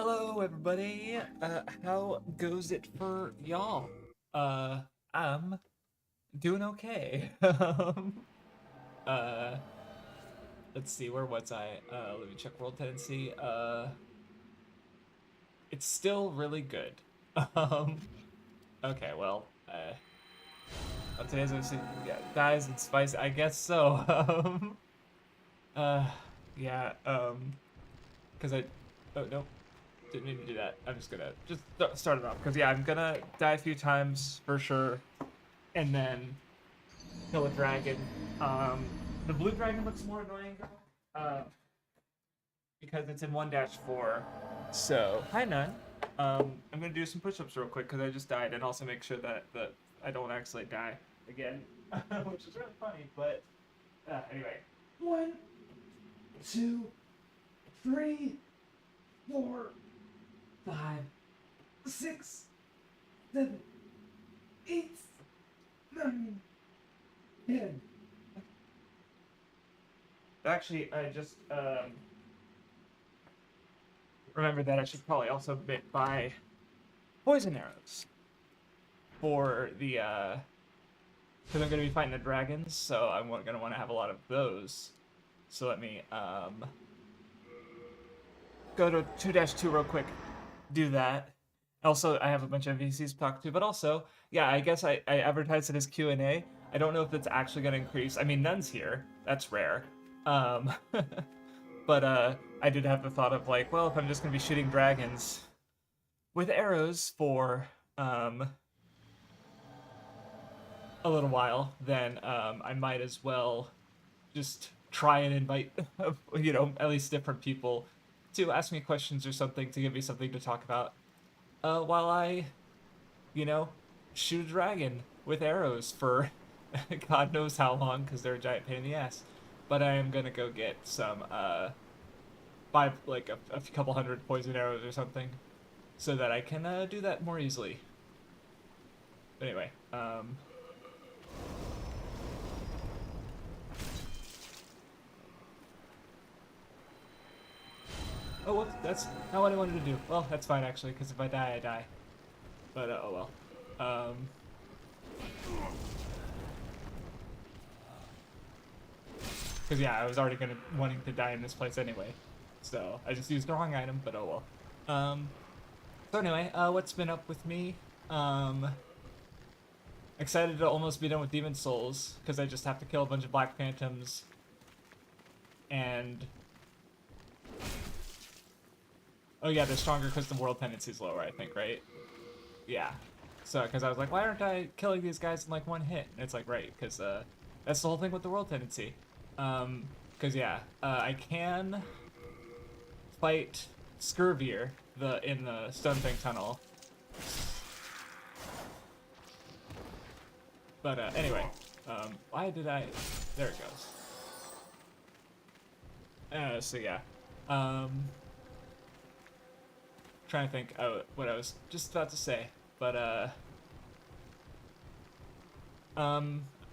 Hello, everybody. How goes it for y'all? I'm doing okay. Uh, let's see, where was I? Let me check World Tendency. It's still really good. Um, okay, well, today's obviously, yeah, dies and spice. I guess so. Uh, yeah. Because oh no, didn't mean to do that. I'm just gonna start it off because yeah, I'm gonna die a few times for sure, and then kill a dragon. Um, the blue dragon looks more annoying uh, because it's in 1-4. So hi Nun. I'm gonna do some push-ups real quick because I just died, and also make sure that I don't actually die again, which is really funny. But anyway, 1, 2, 3, 4, 5, 6, 7, 8, 9, 10. Actually, I just remember that I should probably also buy poison arrows for the because I'm gonna be fighting the dragons, so I'm gonna want to have a lot of those. So let me go to 2-2 real quick, do that. Also, I have a bunch of NPCs to talk to, but also, yeah, I guess I advertised it as Q&A. I don't know if that's actually gonna increase. I mean, Nun's here. That's rare. Um, but I did have the thought of like, well, if I'm just gonna be shooting dragons with arrows for a little while, then I might as well just try and invite, at least different people to ask me questions or something to give me something to talk about while I, you know, shoot a dragon with arrows for God knows how long because they're a giant pain in the ass. But I am gonna go get some, buy like a couple hundred poison arrows or something so that I can do that more easily. But anyway, oh, whoops, that's not what I wanted to do. Well, that's fine actually, because if I die, I die. But oh well. Because yeah, I was already wanting to die in this place anyway, so I just used the wrong item. But oh well. So anyway, what's been up with me? Excited to almost be done with Demon Souls because I just have to kill a bunch of Black Phantoms and oh yeah, they're stronger because the world tendency is lower, I think, right? Yeah. So, because I was like, why aren't I killing these guys in like one hit? And it's like, right, because that's the whole thing with the world tendency. Because yeah, I can fight Scurvier in the Stonefang Tunnel. But anyway, why did I? There it goes. So yeah, trying to think what I was just about to say, but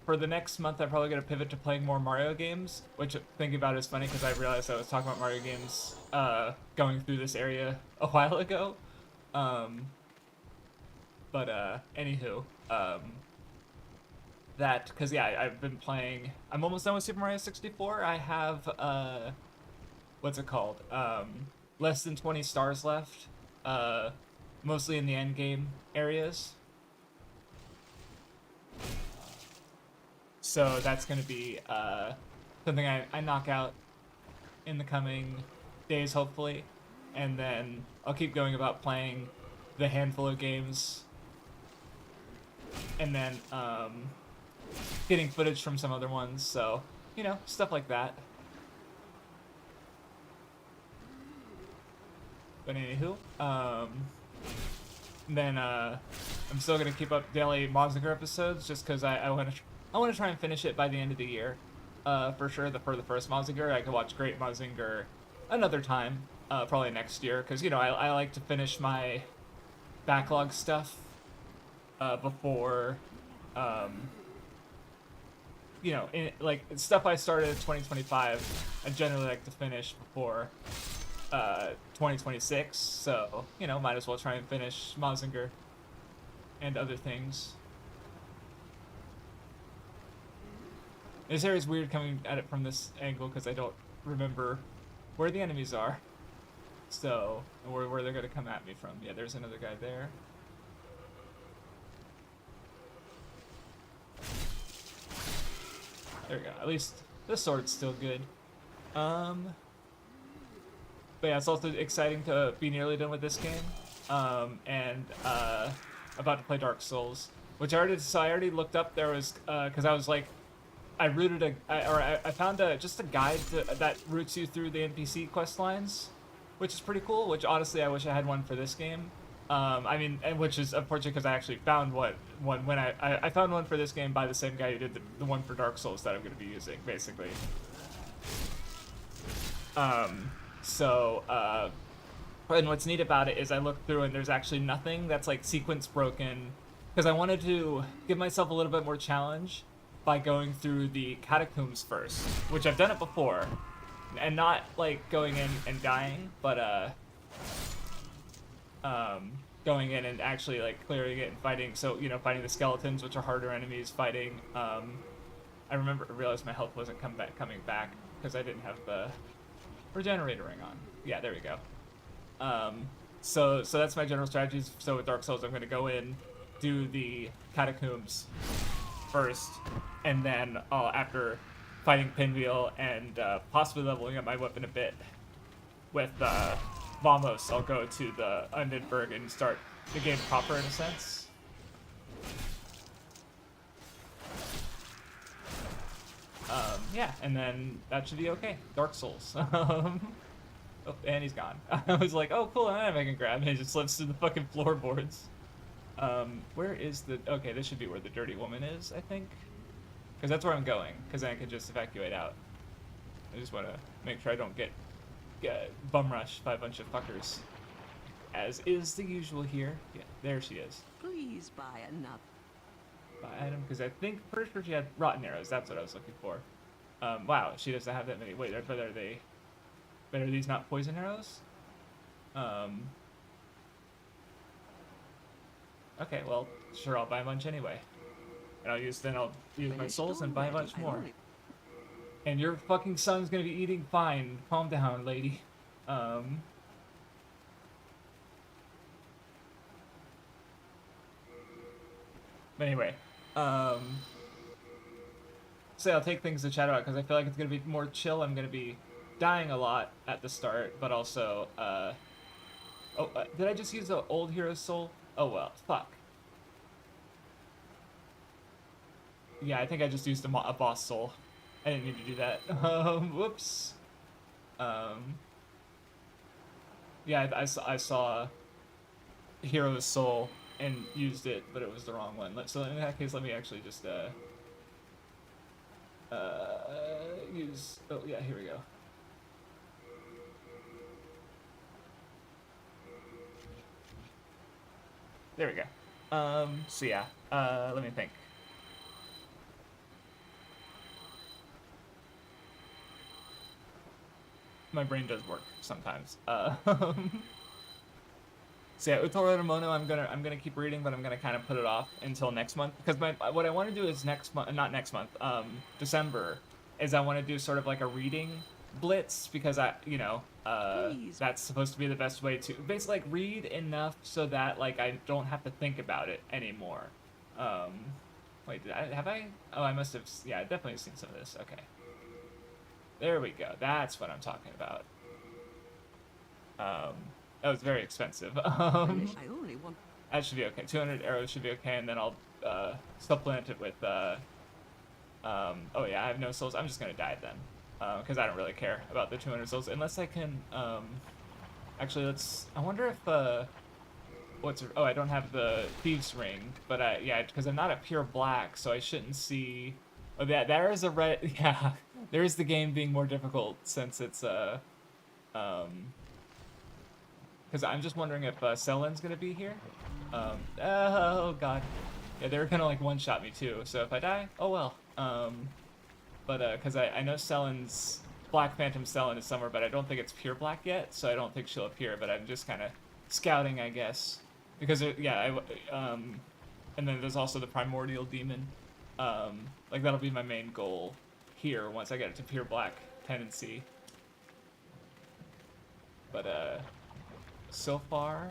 for the next month I'm probably gonna pivot to playing more Mario games, which thinking about it is funny because I realized I was talking about Mario games going through this area a while ago. But anywho, that because yeah, I've been playing. I'm almost done with Super Mario 64. I have what's it called? Less than 20 stars left. Mostly in the end game areas. So that's going to be something I knock out in the coming days, hopefully. And then I'll keep going about playing the handful of games. And then getting footage from some other ones. So, stuff like that. But anywho, then I'm still gonna keep up daily Mazinger episodes just because I want to try and finish it by the end of the year, for sure. For the first Mazinger, I could watch Great Mazinger another time, probably next year, because I like to finish my backlog stuff before, like stuff I started in 2025. I generally like to finish before 2026, so, you know, might as well try and finish Mazinger and other things. This area is weird coming at it from this angle because I don't remember where the enemies are. So, where they're going to come at me from. Yeah, there's another guy there. There we go. At least the sword's still good. But yeah, it's also exciting to be nearly done with this game. And about to play Dark Souls, which I already looked up. There was because I was like, I found just a guide that routes you through the NPC quest lines, which is pretty cool. Which honestly, I wish I had one for this game. I mean, and which is unfortunate because I actually found one when I found one for this game by the same guy who did the one for Dark Souls that I'm going to be using, basically. And what's neat about it is I looked through and there's actually nothing that's like sequence broken, because I wanted to give myself a little bit more challenge by going through the catacombs first, which I've done it before, and not like going in and dying, but going in and actually like clearing it and fighting. So, you know, fighting the skeletons, which are harder enemies, fighting. I realized my health wasn't coming back because I didn't have the regenerator ring on. Yeah, there we go. So that's my general strategies. So with Dark Souls, I'm going to go in, do the catacombs first, and then after fighting Pinwheel and possibly leveling up my weapon a bit with Vamos, I'll go to the Undeadburg and start the game proper in a sense. Yeah, and then that should be okay. Dark Souls. Oh, and he's gone. I was like, oh, cool, I can grab him. He just slips through the fucking floorboards. Where is the... Okay, this should be where the dirty woman is, I think. Because that's where I'm going, because then I can just evacuate out. I just want to make sure I don't get bum rushed by a bunch of fuckers. As is the usual here. Yeah, there she is. Please buy another. Buy item, because pretty sure she had rotten arrows. That's what I was looking for. Wow, she doesn't have that many. Wait, but are these not poison arrows? Okay, well, sure, I'll buy a bunch anyway. And I'll use my souls and buy a bunch more. And your fucking son's gonna be eating fine. Calm down, lady. But anyway, so I'll take things to chat about because I feel like it's gonna be more chill. I'm gonna be dying a lot at the start, but also, did I just use the old hero's soul? Oh well, fuck. Yeah, I think I just used a boss soul. I didn't need to do that. Whoops. Yeah, I saw hero's soul and used it, but it was the wrong one. So in that case, let me actually just use. Oh yeah, here we go. There we go. So yeah, let me think. My brain does work sometimes. So yeah, Utoro Mono, I'm gonna keep reading, but I'm gonna kind of put it off until next month because what I want to do is not next month, December, is I want to do sort of like a reading blitz because that's supposed to be the best way to basically like read enough so that like I don't have to think about it anymore. Wait, have I? Oh, I must have. Yeah, I definitely seen some of this. Okay. There we go. That's what I'm talking about. That was very expensive. That should be okay. 200 arrows should be okay, and then I'll supplement it with. Oh yeah, I have no souls. I'm just gonna die then, because I don't really care about the 200 souls unless I can. Actually, let's. I wonder if oh, I don't have the thieves ring, but yeah, because I'm not a pure black, so I shouldn't see. Oh, there is a red. Yeah. There is the game being more difficult since it's because I'm just wondering if Selen's gonna be here. Oh god, yeah, they're gonna like one-shot me too. So if I die, oh well. But because I know Selen's Black Phantom Stellan is somewhere, but I don't think it's pure black yet, so I don't think she'll appear. But I'm just kind of scouting, I guess, because and then there's also the Primordial Demon. Like that'll be my main goal here once I get it to pure black tendency. But so far,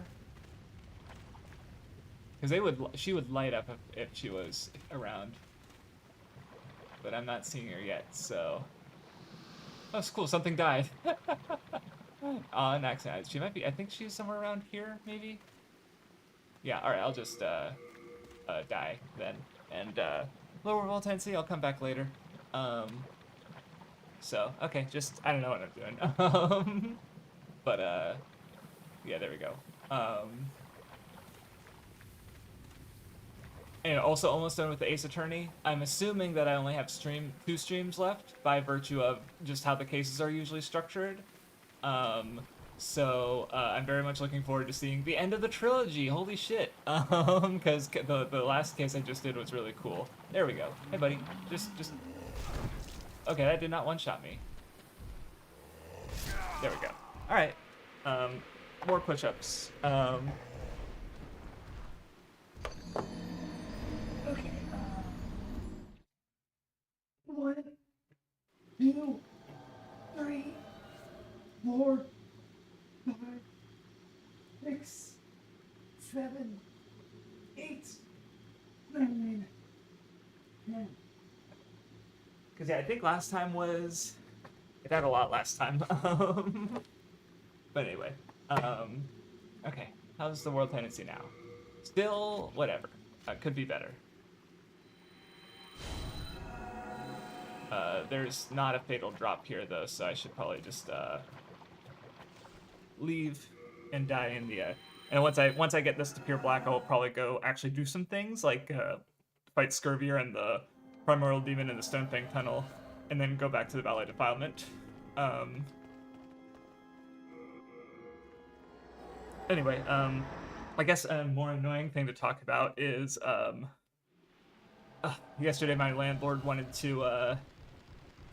because she would light up if she was around. But I'm not seeing her yet, so. Oh, it's cool. Something died. On accident. She might be. I think she's somewhere around here, maybe. Yeah. All right. I'll just die then, and lower roll intensity. I'll come back later. So okay. Just I don't know what I'm doing. But yeah. There we go. And also almost done with the Ace Attorney. I'm assuming that I only have 2 streams left by virtue of just how the cases are usually structured. So I'm very much looking forward to seeing the end of the trilogy. Holy shit! Because the last case I just did was really cool. There we go. Hey, buddy. Just. Okay, that did not one-shot me. There we go. All right. More push-ups. Okay. 1, 2, 3, 4, 5, 6, 7, 8, 9, 10. Because yeah, I think last time was. It had a lot last time. But anyway. Okay. How's the world tendency now? Still, whatever. Could be better. There's not a fatal drop here though, so I should probably just leave and die in the. And once I get this to pure black, I'll probably go actually do some things like fight Scurvier and the Primordial Demon in the Stonefang Tunnel, and then go back to the Valley Defilement. Anyway, I guess a more annoying thing to talk about is yesterday my landlord wanted to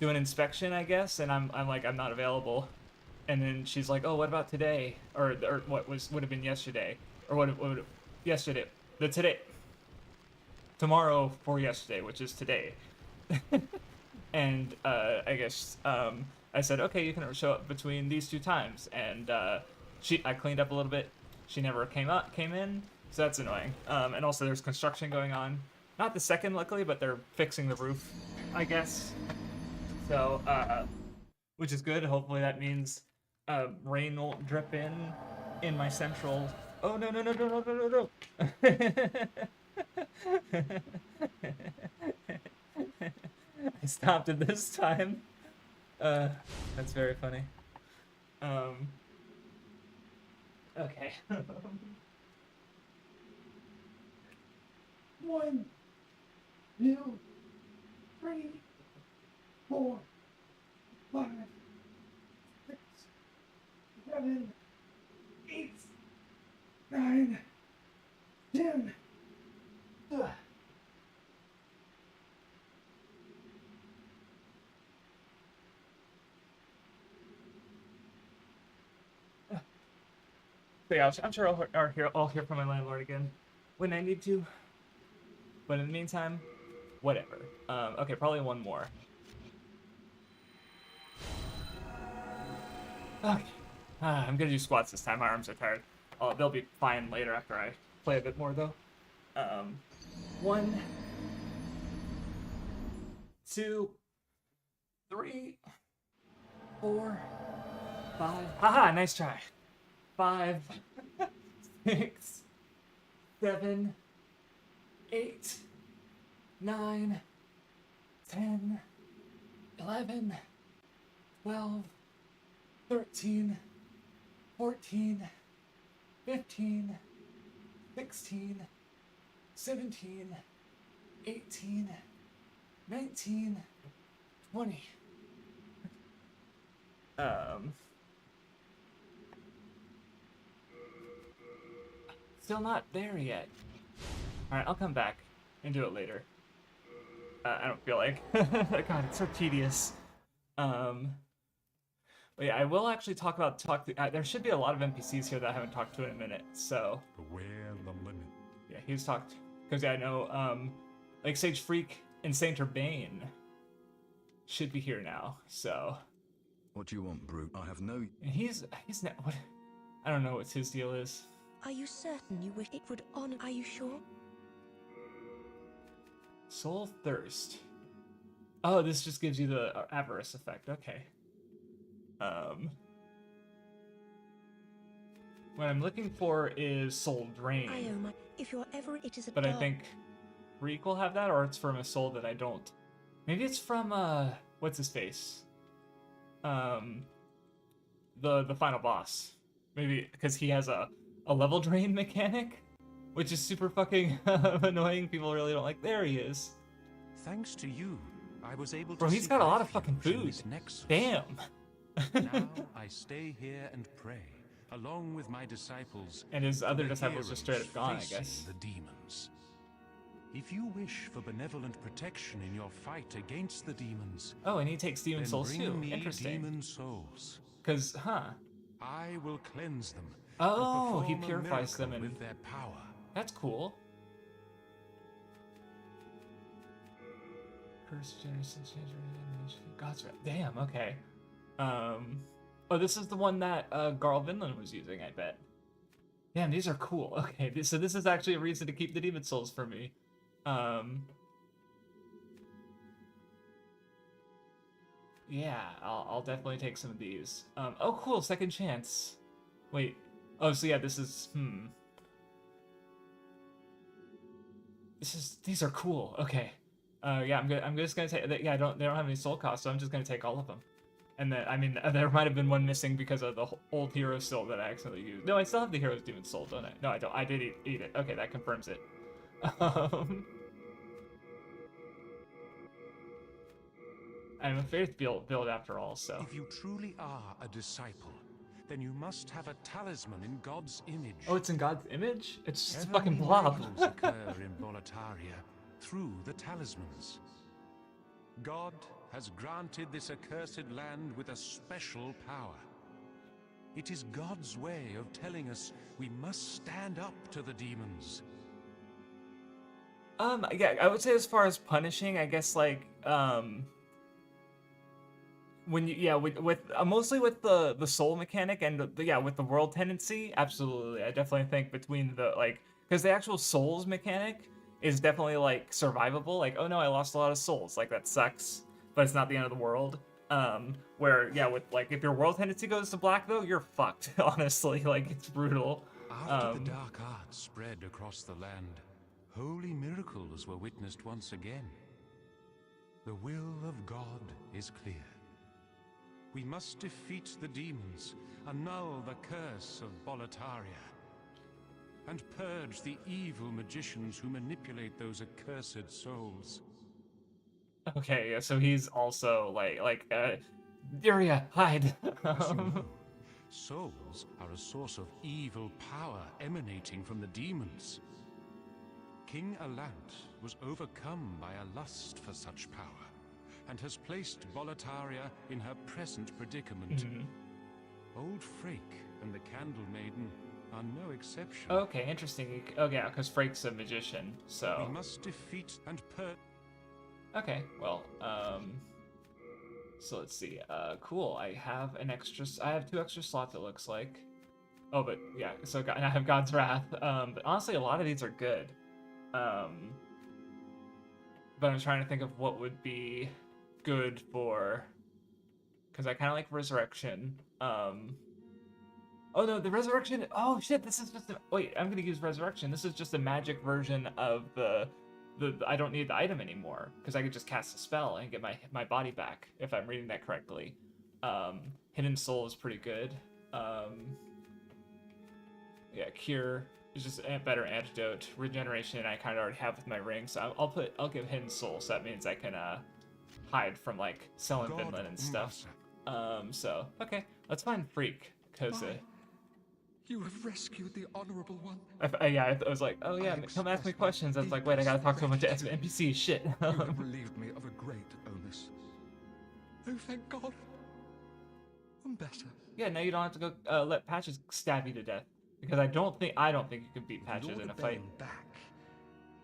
do an inspection, I guess, and I'm like I'm not available, and then she's like, oh, what about today, or what would have been yesterday, or what yesterday, tomorrow for yesterday, which is today. And I guess I said, okay, you can show up between these 2 times, and I cleaned up a little bit. She never came in, so that's annoying. And also there's construction going on. Not the second, luckily, but they're fixing the roof, I guess. So, which is good. Hopefully that means rain won't drip in my central. Oh no! I stopped it this time. That's very funny. Okay. 1, 2, 3, 4, 5, 6, 7, 8, 9, 10. So yeah, I'm sure I'll hear from my landlord again when I need to. But in the meantime, whatever. Okay, probably one more. Okay. I'm gonna do squats this time. My arms are tired. They'll be fine later after I play a bit more, though. 1, 2, 3, 4, 5. Haha, nice try. 5, 6, 7, 8, 9, 10, 11, 12, 13, 14, 15, 16, 17, 18, 19, 20. Still not there yet. Alright, I'll come back and do it later. I don't feel like. God, it's so tedious. But yeah, I will actually there should be a lot of NPCs here that I haven't talked to in a minute. So Beware the limit. yeah, he's talked because yeah, I know like Sage Freak and Saint Urbane should be here now. So What do you want, brute? I have no... and he's not what I don't know what his deal is. Are you certain you wish it would honor? Are you sure? Soul Thirst. Oh, this just gives you the avarice effect. Okay. What I'm looking for is Soul Drain. I owe my. If you're ever, it is a. But I think Reek will have that, or it's from a soul that I don't. Maybe it's from what's his face? The final boss. Maybe because he has a level drain mechanic, which is super fucking annoying. People really don't like. There he is. Thanks to you, I was able to. Bro, he's got a lot of fucking food. Damn. Now I stay here and pray, along with my disciples. And his other disciples just straight up gone, I guess. The demons. If you wish for benevolent protection in your fight against the demons, oh, and he takes demon souls too. Me interesting. Demon souls. Cause, I will cleanse them. Oh, he purifies them with their power. That's cool. Curse generation, God's wrath. Damn. Okay. Oh, this is the one that Garl Vinland was using, I bet. Damn, these are cool. Okay, so this is actually a reason to keep the demon souls for me. Yeah, I'll definitely take some of these. Oh, cool, second chance. Wait. Oh, so yeah, this is these are cool. Okay. Yeah, I'm just gonna take. Yeah, they don't have any soul cost, so I'm just gonna take all of them. And then, I mean, there might have been one missing because of the old hero soul that I accidentally used. No, I still have the hero's demon soul, don't I? No, I don't. I did eat it. Okay, that confirms it. I'm a faith build after all, so. If you truly are a disciple, then you must have a talisman in God's image. Oh, it's in God's image? It's just a Heavenly fucking blob. miracles occur in Boletaria through the talismans. God has granted this accursed land with a special power. It is God's way of telling us we must stand up to the demons. Yeah, I would say as far as punishing, I guess like, when you, yeah, with mostly with the soul mechanic and with the world tendency, absolutely. I definitely think between the, like, because the actual souls mechanic is definitely like survivable. Like, oh no, I lost a lot of souls. Like, that sucks, but it's not the end of the world. Where, yeah, with, like, if your world tendency goes to black, though, you're fucked, honestly. Like, it's brutal. After the dark arts spread across the land, holy miracles were witnessed once again. The will of God is clear. We must defeat the demons, annul the curse of Boletaria, and purge the evil magicians who manipulate those accursed souls. Okay, yeah, so he's also Yuria, hide. Souls are a source of evil power emanating from the demons. King Alant was overcome by a lust for such power, and has placed Boletaria in her present predicament. Old Frake and the Candle Maiden are no exception. Okay, interesting. Oh yeah, because Frake's a magician, so... We must defeat and Okay, well, so let's see. Cool, I have I have 2 extra slots, it looks like. Oh, but yeah, so I have God's Wrath. But honestly, a lot of these are good. But I'm trying to think of what would be good for, because I kind of like Resurrection. Oh no, the Resurrection. Oh shit, this is just wait. I'm gonna use Resurrection. This is just a magic version of the I don't need the item anymore because I could just cast a spell and get my body back if I'm reading that correctly. Hidden Soul is pretty good. Yeah, Cure is just a better antidote. Regeneration I kind of already have with my ring, so I'll give Hidden Soul, so that means I can hide from like selling Vinland and stuff. So okay, let's find Freak, because you have rescued the honorable one. I was like, oh yeah, come ask me questions. I was like, wait, I gotta talk to a bunch of NPCs. Shit. You have relieved me of a great onus. Oh, thank God. I'm better. Yeah, now you don't have to go let Patches stab you to death. Because I don't think you can beat With Patches Lord in a of fight. Bane back,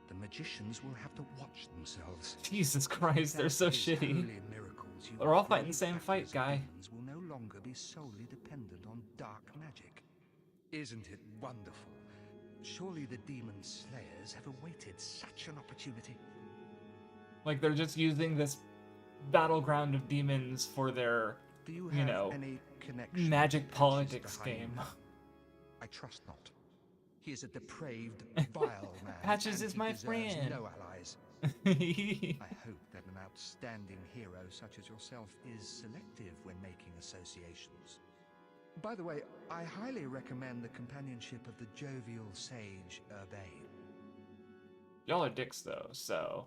the magicians will have to watch themselves. Jesus Christ, they're so Without his shitty. holy miracles, you They're all fighting the brave same fight, battlers of guy. demons will no longer be solely dependent on dark magic. Isn't it wonderful? Surely the demon slayers have awaited such an opportunity. Like, they're just using this battleground of demons for their, Do you you have know, any connection magic with Patches politics behind? game. I trust not. He is a depraved, vile man. Patches and is he my deserves friend. no allies. I hope that an outstanding hero such as yourself is selective when making associations. By the way, I highly recommend the companionship of the jovial sage Urbane. Y'all are dicks, though, so...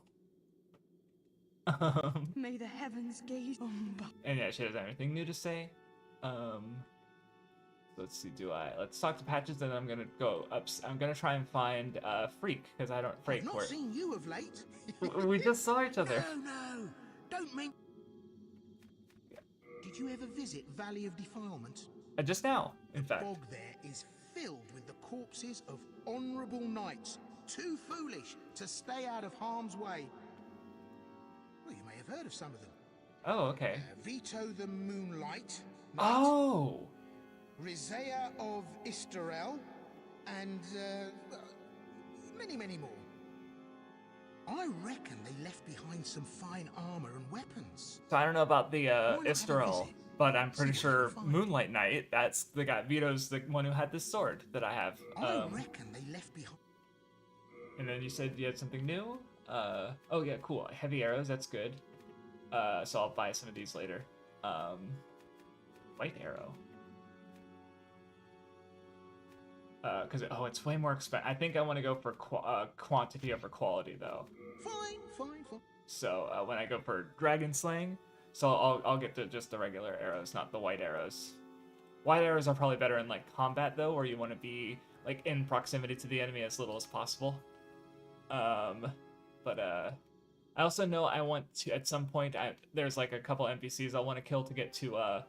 May the heavens gaze on. And yeah, she doesn't have anything new to say. Let's see, let's talk to Patches, then I'm gonna go up. I'm gonna try and find Freak, because I don't... Freak, I've not seen you of late. we just saw each other. No, don't mean... Did you ever visit Valley of Defilement? Just now, in fact. Bog there is filled with the corpses of honourable knights, too foolish to stay out of harm's way. Well, you may have heard of some of them. Oh, okay. Vito the Moonlight, Knight, Oh! Rizea of Istarel, and many, many more. I reckon they left behind some fine armor and weapons. So I don't know about the not have a Istarel, visit? but I'm See pretty what you sure find. Moonlight Knight, that's the guy. Vito's the one who had this sword that I have. I reckon they left behind. And then you said you had something new? Oh yeah, cool. Heavy arrows, that's good. So I'll buy some of these later. White arrow. Because, it's way more expensive. I think I want to go for quantity over quality, though. Fine. So when I go for dragon slaying, so I'll get just the regular arrows, not the white arrows. White arrows are probably better in like combat though, where you want to be like in proximity to the enemy as little as possible. But I also know I want to at some point. There's like a couple NPCs I want to kill to get to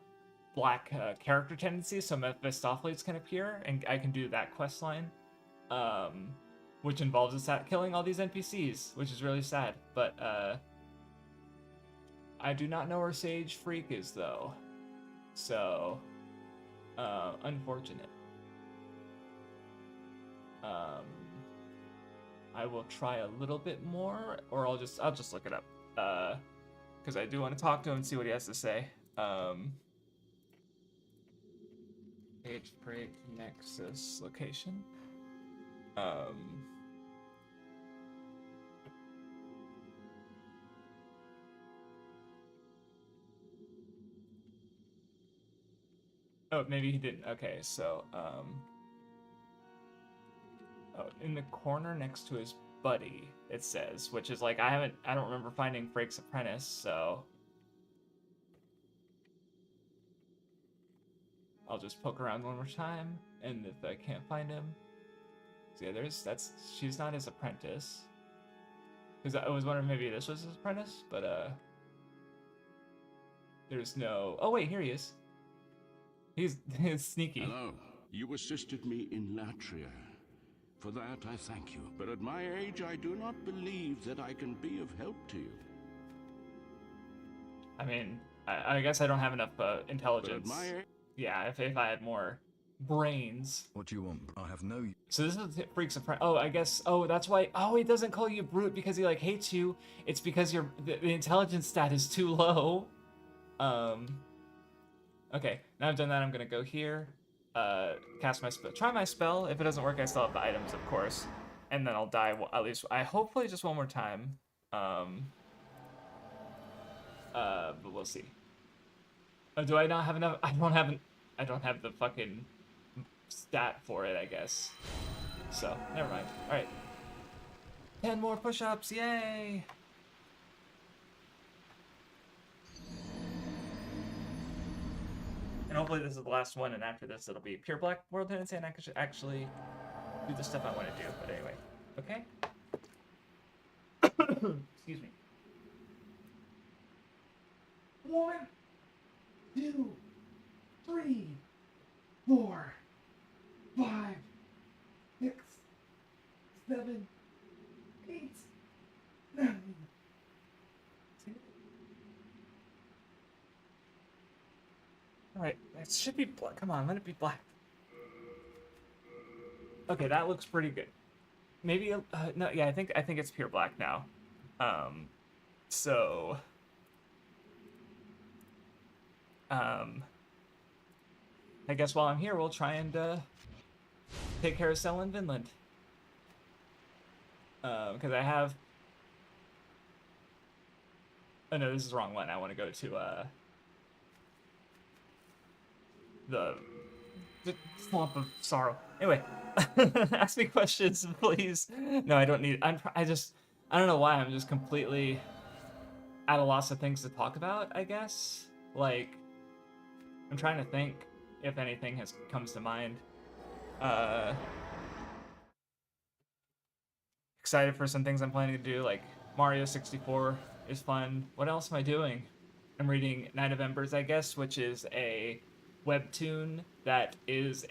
black character tendencies, so Mephistopheles can appear, and I can do that quest line. Which involves us killing all these NPCs, which is really sad. But I do not know where Sage Freak is, though. So, unfortunate. I will try a little bit more, or I'll just look it up. Because I do want to talk to him and see what he has to say. Sage Freak Nexus location. Oh, maybe he didn't. Okay, so, oh, in the corner next to his buddy, it says, which is like, I don't remember finding Freak's Apprentice, so I'll just poke around one more time, and if I can't find him, so yeah, she's not his apprentice, because I was wondering maybe this was his apprentice, but, there's no, oh wait, here he is. He's sneaky. Hello. You assisted me in Latria. For that, I thank you. But at my age, I do not believe that I can be of help to you. I mean, I guess I don't have enough intelligence. But at my age... Yeah, if I had more brains. What do you want? I have no... So this is Freak's Apprentice. Oh, I guess. Oh, that's why. Oh, he doesn't call you brute because he like hates you. It's because the intelligence stat is too low. Okay, now I've done that, I'm gonna go here, cast my spell, try my spell. If it doesn't work, I still have the items, of course, and then I'll die, at least, hopefully just one more time, but we'll see. Oh, do I not have enough? I don't have the fucking stat for it, I guess, so, never mind. Alright, 10 more push-ups, yay! And hopefully this is the last one, and after this it'll be pure black world tendency, and I could actually do the stuff I want to do. But anyway, okay? Excuse me. 1, 2, 3, 4, 5, 6, 7, 8, 9. Alright, it should be black. Come on, let it be black. Okay, that looks pretty good. Maybe no, yeah, I think it's pure black now. So I guess while I'm here, we'll try and take care of Sel in Vinland. Because I have. Oh no, this is the wrong one. I want to go to the Swamp of Sorrow. Anyway, ask me questions, please. No, I don't need. I don't know why. I'm just completely at a loss of things to talk about. I guess. Like, I'm trying to think if anything comes to mind. Excited for some things I'm planning to do, like Mario 64 is fun. What else am I doing? I'm reading Night of Embers, I guess, which is a webtoon that takes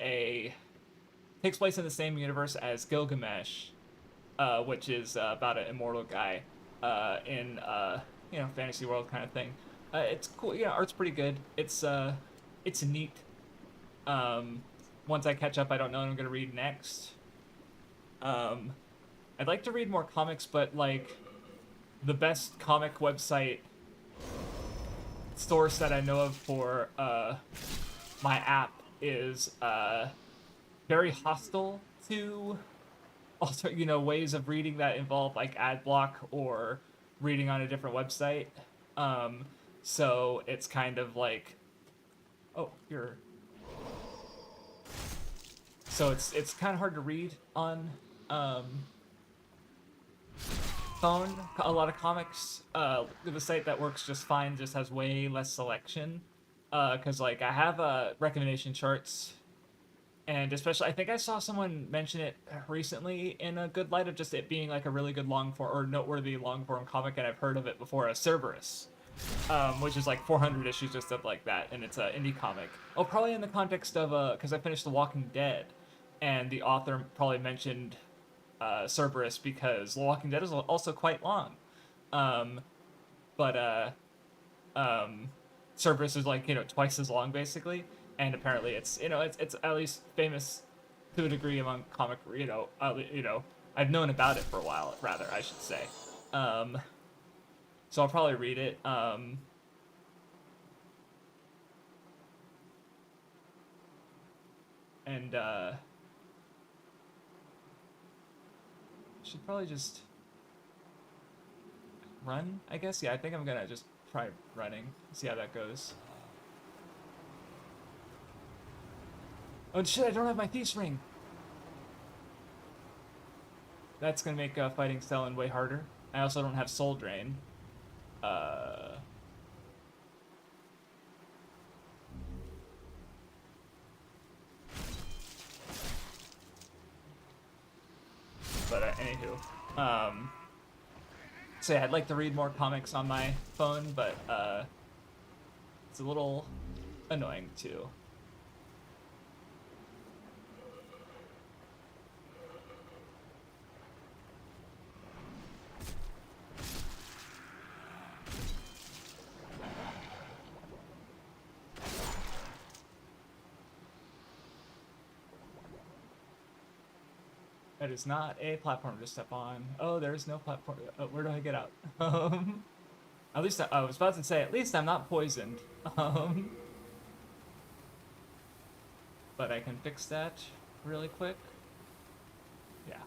place in the same universe as Gilgamesh, which is about an immortal guy in fantasy world kind of thing. It's cool. Yeah, art's pretty good. It's neat. Once I catch up, I don't know what I'm gonna read next. I'd like to read more comics, but like the best comic website source that I know of for my app is very hostile to ways of reading that involve like ad block or reading on a different website. So it's kind of like, so it's kind of hard to read on phone. A lot of comics, the site that works just fine just has way less selection, because like I have recommendation charts, and especially I think I saw someone mention it recently in a good light of just it being like a really good long form or noteworthy long form comic, and I've heard of it before, as Cerberus, which is like 400 issues just stuff like that, and it's an indie comic. Oh, probably in the context of because I finished The Walking Dead, and the author probably mentioned Cerberus because The Walking Dead is also quite long, but Cerberus is like twice as long basically, and apparently it's it's at least famous to a degree among comic I've known about it for a while, rather I should say. So I'll probably read it. And should probably just run, I guess. Yeah, I think I'm gonna just try running, see how that goes. Oh shit, I don't have my Thief's Ring. That's gonna make fighting Stellan way harder. I also don't have Soul Drain. But anywho, so yeah, I'd like to read more comics on my phone, but it's a little annoying too. That is not a platform to step on. Oh, there is no platform. Oh, where do I get out? At least I was about to say, at least I'm not poisoned. But I can fix that really quick. Yeah.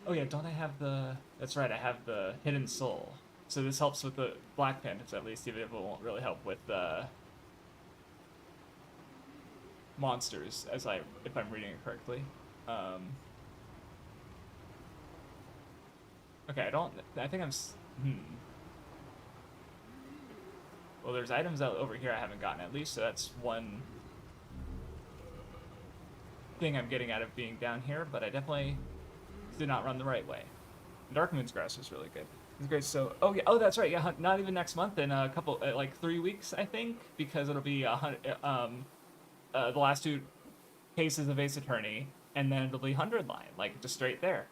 Oh yeah, don't I have the... That's right, I have the Hidden Soul. So this helps with the Black Phantoms at least, even if it won't really help with monsters, if I'm reading it correctly. Okay, I think I'm... Well, there's items out over here I haven't gotten at least, so that's one thing I'm getting out of being down here, but I definitely did not run the right way. Dark Moon's Grass was really good. It's great. So, oh yeah, oh that's right. Yeah, not even next month. In a couple, like 3 weeks, I think, because it'll be the last two cases of Ace Attorney, and then it'll be 100 line, like just straight there.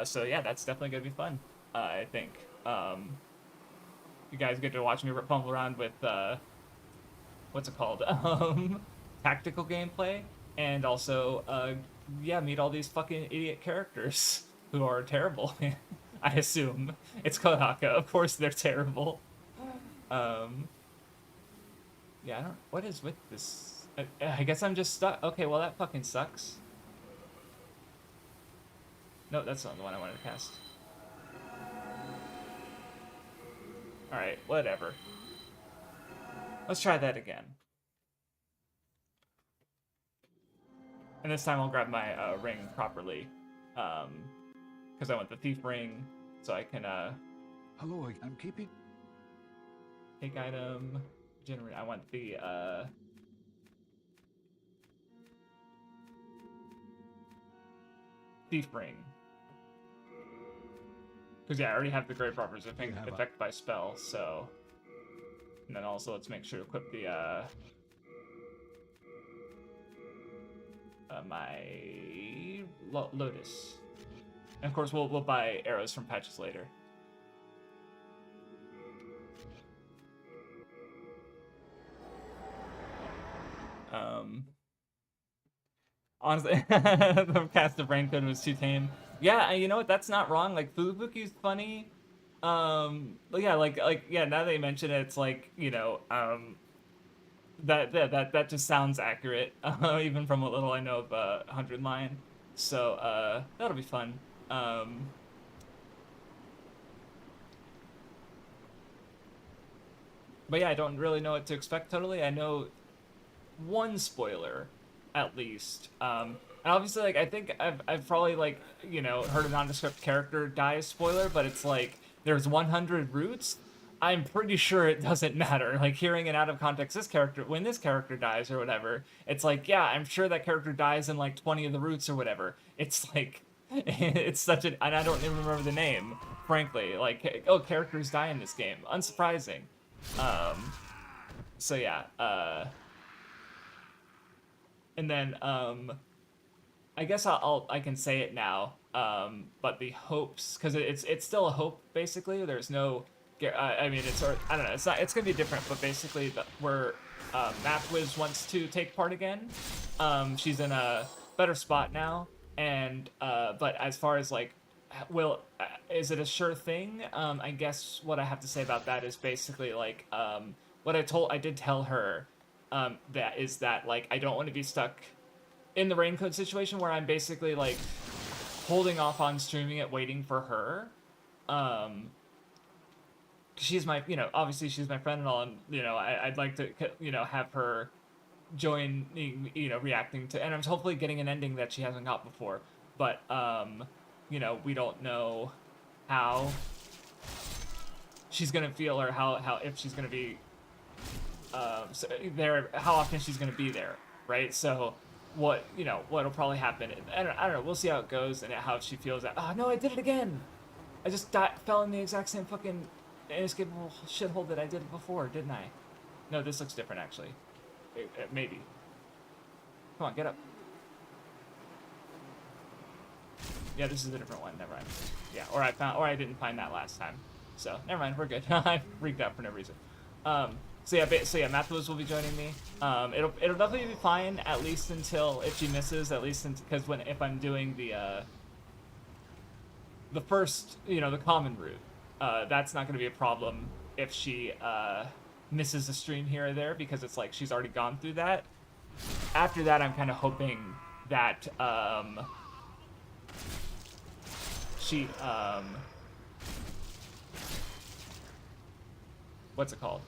So yeah, that's definitely gonna be fun. I think. You guys get to watch me fumble around with what's it called? Tactical gameplay, and also yeah, meet all these fucking idiot characters who are terrible. I assume it's Kodaka. Of course they're terrible. Yeah, I don't. What is with this? I guess I'm just stuck. Okay, well that fucking sucks. No, that's not the one I wanted to cast. Alright, whatever. Let's try that again. And this time I'll grab my ring properly. Because I want the thief ring, so I can Hello, I'm keeping. take item, generate. I want the thief ring. Because yeah, I already have the Great Properties effect by spell, so. And then also let's make sure to equip the my Lotus. And of course we'll buy arrows from patches later. Honestly, the cast of Raincoat was too tame. Yeah, you know what? That's not wrong. Like Fubuki's funny. Yeah, yeah. Now that you mention it, it's like that just sounds accurate, even from what little I know of 100 Line. So that'll be fun. But yeah, I don't really know what to expect totally. I know one spoiler, at least. And obviously, like I think I've probably heard a nondescript character die spoiler, but it's like there's 100 roots. I'm pretty sure it doesn't matter. Like hearing it out of context, when this character dies or whatever, it's like, yeah, I'm sure that character dies in like 20 of the roots or whatever. It's like, it's such an, and I don't even remember the name, frankly. Like, oh, characters die in this game. Unsurprising. So yeah, and then, I guess I can say it now, but the hopes, because it's still a hope, basically. There's no, I mean, I don't know, it's gonna be different, but basically, where Mathwiz wants to take part again, she's in a better spot now, and, but as far as, like, is it a sure thing? I guess what I have to say about that is basically, like, what I did tell her, that, like, I don't want to be stuck in the Raincoat situation where I'm basically, like, holding off on streaming it, waiting for her. She's my, obviously she's my friend and all, and, I'd like to, have her join, reacting to, and I'm hopefully getting an ending that she hasn't got before. But, we don't know how she's gonna feel, or how if she's gonna be, how often she's gonna be there, right? So, what'll probably happen, I don't know, we'll see how it goes, and how she feels that, oh no, I did it again! I just fell in the exact same fucking inescapable shithole that I did before, didn't I? No, this looks different, actually. Maybe. Come on, get up. Yeah, this is a different one, never mind. Yeah, or I didn't find that last time. So, never mind, we're good. I freaked out for no reason. So yeah, Mathwiz will be joining me. It'll definitely be fine, at least until, if she misses, at least because if I'm doing the first, the common route, that's not going to be a problem if she misses a stream here or there, because it's like she's already gone through that. After that, I'm kind of hoping that she what's it called?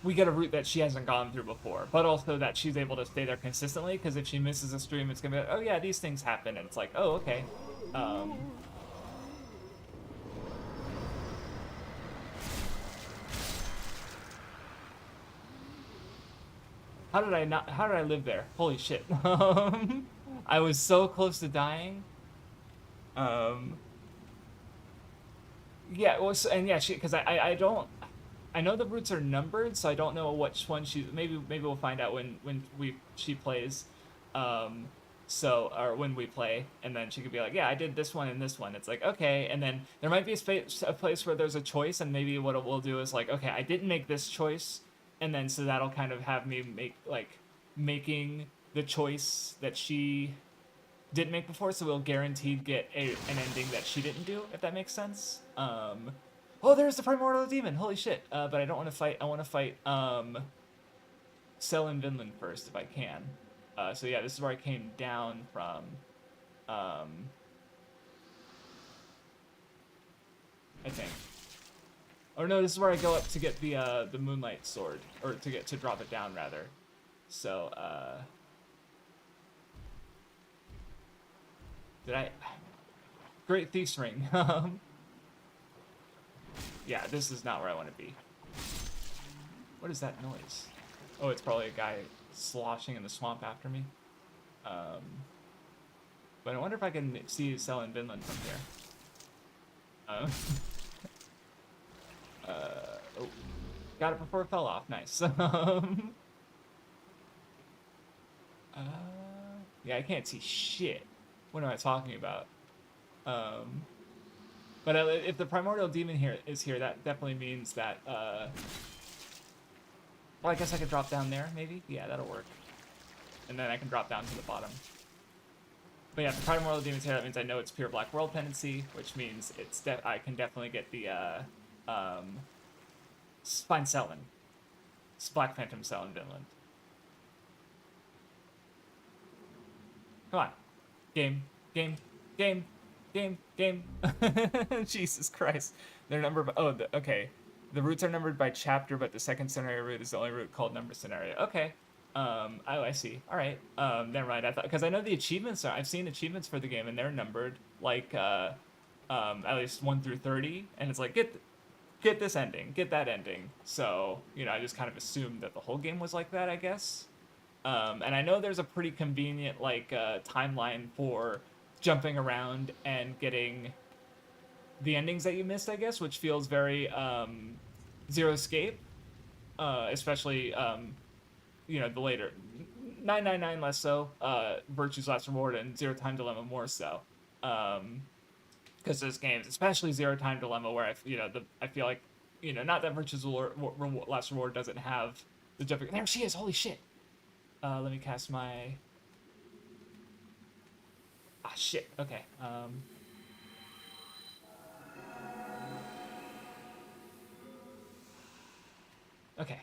We get a route that she hasn't gone through before, but also that she's able to stay there consistently, because if she misses a stream, it's gonna be like, oh yeah, these things happen, and it's like, oh, okay. How did I live there? Holy shit. I was so close to dying. Yeah, well, and yeah, because I don't, I know the routes are numbered, so I don't know which one she. Maybe we'll find out when she plays, um, or when we play, and then she could be like, yeah, I did this one and this one. It's like okay, and then there might be a place where there's a choice, and maybe what we'll do is like, okay, I didn't make this choice, and then so that'll kind of have me making the choice that she didn't make before, so we'll guaranteed get an ending that she didn't do, if that makes sense. Oh, there's the primordial demon. Holy shit! But I don't want to fight. I want to fight Sel and Vinland first if I can. So yeah, this is where I came down from. I think. Or no, this is where I go up to get the moonlight sword, or to drop it down rather. So did I? Great Thief's Ring. Yeah, this is not where I want to be. What is that noise? Oh, it's probably a guy sloshing in the swamp after me. But I wonder if I can see Sel and Vinland from here. Oh, got it before it fell off. Nice. Yeah, I can't see shit. What am I talking about? But if the primordial demon is here, that definitely means that, well, I guess I could drop down there, maybe? Yeah, that'll work. And then I can drop down to the bottom. But yeah, if the primordial demon's here, that means I know it's pure Black World pendency, which means I can definitely get the, find Selin. It's Black Phantom Selin Vinland. Come on. Game. Jesus Christ. They're numbered by, okay. The routes are numbered by chapter, but the second scenario route is the only route called number scenario. Okay. Oh, I see. All right. Never mind. I thought, because I know the achievements I've seen achievements for the game, and they're numbered like at least 1 through 30, and it's like get this ending, get that ending. So I just kind of assumed that the whole game was like that, I guess. And I know there's a pretty convenient timeline for jumping around and getting the endings that you missed, I guess, which feels very Zero Escape, especially the later 999 less so, Virtue's Last Reward, and Zero Time Dilemma more so, because those games, especially Zero Time Dilemma, where I feel like not that Virtue's Last Reward doesn't have the jumping. There she is! Holy shit! Let me cast my. Ah, shit. Okay. Okay.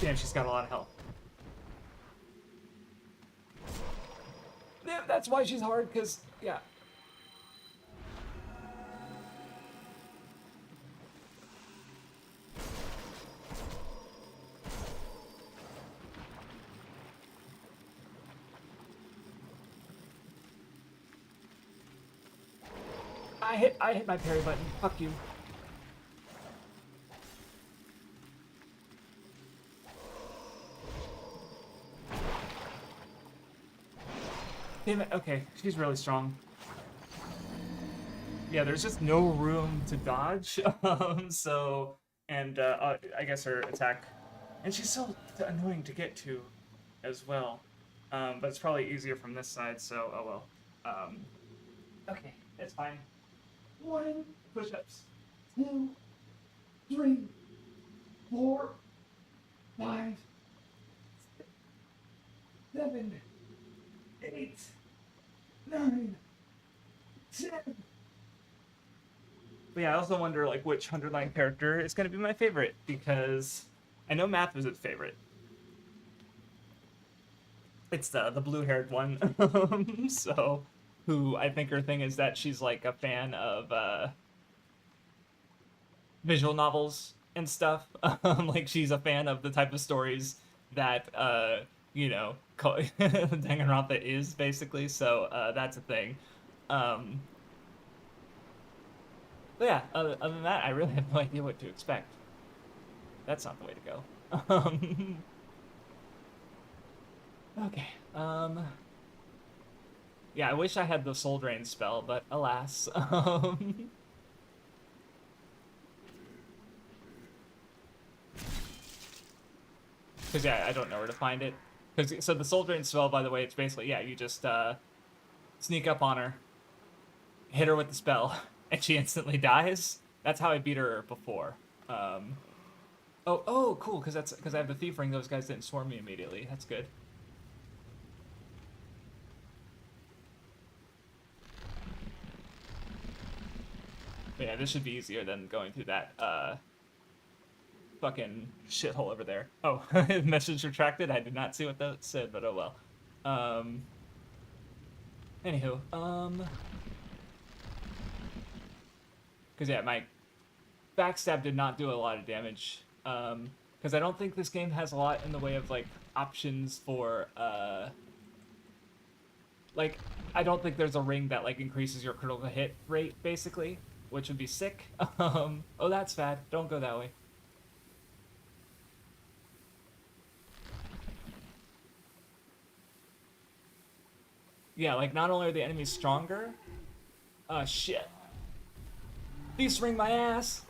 Damn, she's got a lot of health. Yeah, that's why she's hard, because, yeah. I hit my parry button. Fuck you. Damn it. Okay, she's really strong. Yeah, there's just no room to dodge. I guess her attack, and she's so annoying to get to, as well. But it's probably easier from this side. So oh well. Okay, it's fine. 1 push-ups, 2, 3, 4, 5, 6, 7, 8, 9, 10. But yeah, I also wonder which 100-line character is going to be my favorite, because I know Math was its favorite. It's the blue-haired one. So, who I think her thing is that she's a fan of visual novels and stuff. She's a fan of the type of stories that Danganronpa is, basically. So that's a thing. But yeah, other than that, I really have no idea what to expect. That's not the way to go. Okay. Yeah, I wish I had the Soul Drain spell, but alas. Because yeah, I don't know where to find it. Because so the Soul Drain spell, by the way, it's basically yeah, you just sneak up on her, hit her with the spell, and she instantly dies. That's how I beat her before. Oh, cool. Because I have the Thief Ring. Those guys didn't swarm me immediately. That's good. But yeah, this should be easier than going through that fucking shithole over there. Oh, message retracted. I did not see what that said, but oh well. Anywho, because yeah, my backstab did not do a lot of damage. Because I don't think this game has a lot in the way of like options for like I don't think there's a ring that like increases your critical hit rate basically, which would be sick. Oh, that's bad. Don't go that way. Yeah, like not only are the enemies stronger. Shit. Beast ring my ass.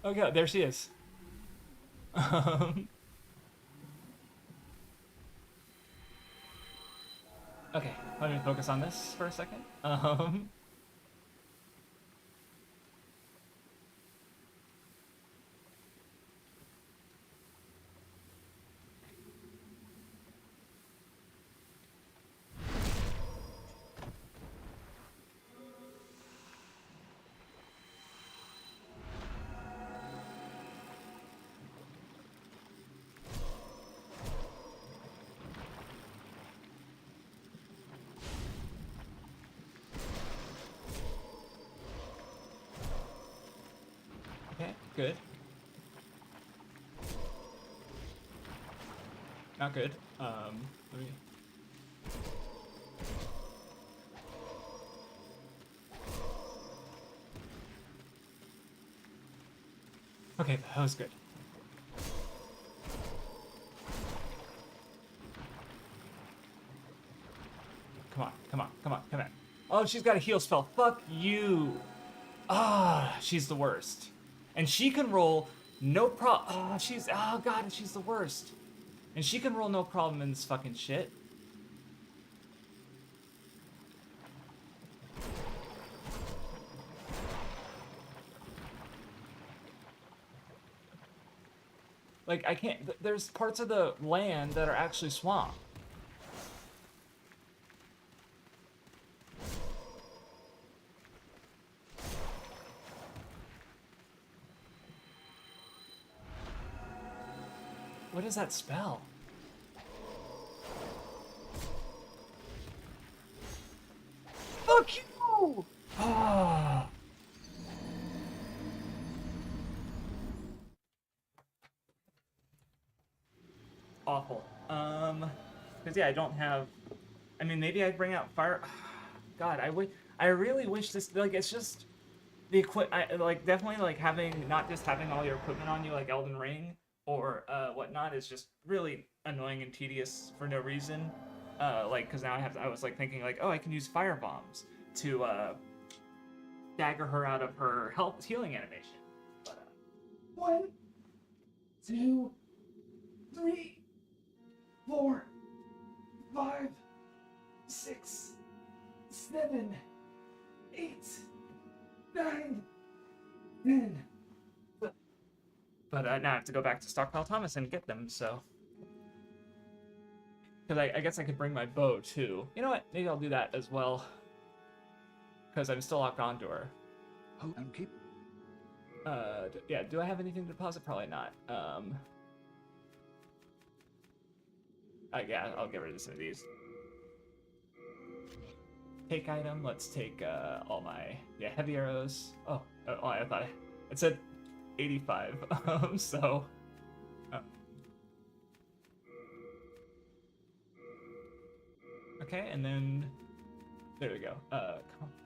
Oh god, there she is. Okay, let me focus on this for a second. Okay, good. Not good. Let me... Okay, that was good. Come on, come on, come on, come on. Oh, she's got a heal spell. Fuck you. Ah, she's the worst. And she can roll no problem. Oh god, she's the worst. And she can roll no problem in this fucking shit. Like, I can't... There's parts of the land that are actually swamp. What is that spell? Fuck you! Ah. Awful. Because yeah, I don't have... I mean, maybe I'd bring out fire... God, I really wish this... Like, it's just... The like, definitely, like, not just having all your equipment on you, like Elden Ring, or whatnot, is just really annoying and tedious for no reason. Like, because now I was like thinking like, oh, I can use fire bombs to dagger her out of her healing animation. But 1, 2, 3, 4, 5, 6, 7, 8, 9, 10. But now I have to go back to Stockpile Thomas and get them, so... Because I guess I could bring my bow, too. You know what? Maybe I'll do that as well. Because I'm still locked onto her. Oh, and keep. Yeah, do I have anything to deposit? Probably not. Yeah, I'll get rid of some of these. Take item. Let's take all my heavy arrows. Oh, I thought it said 85. So. Okay, and then there we go.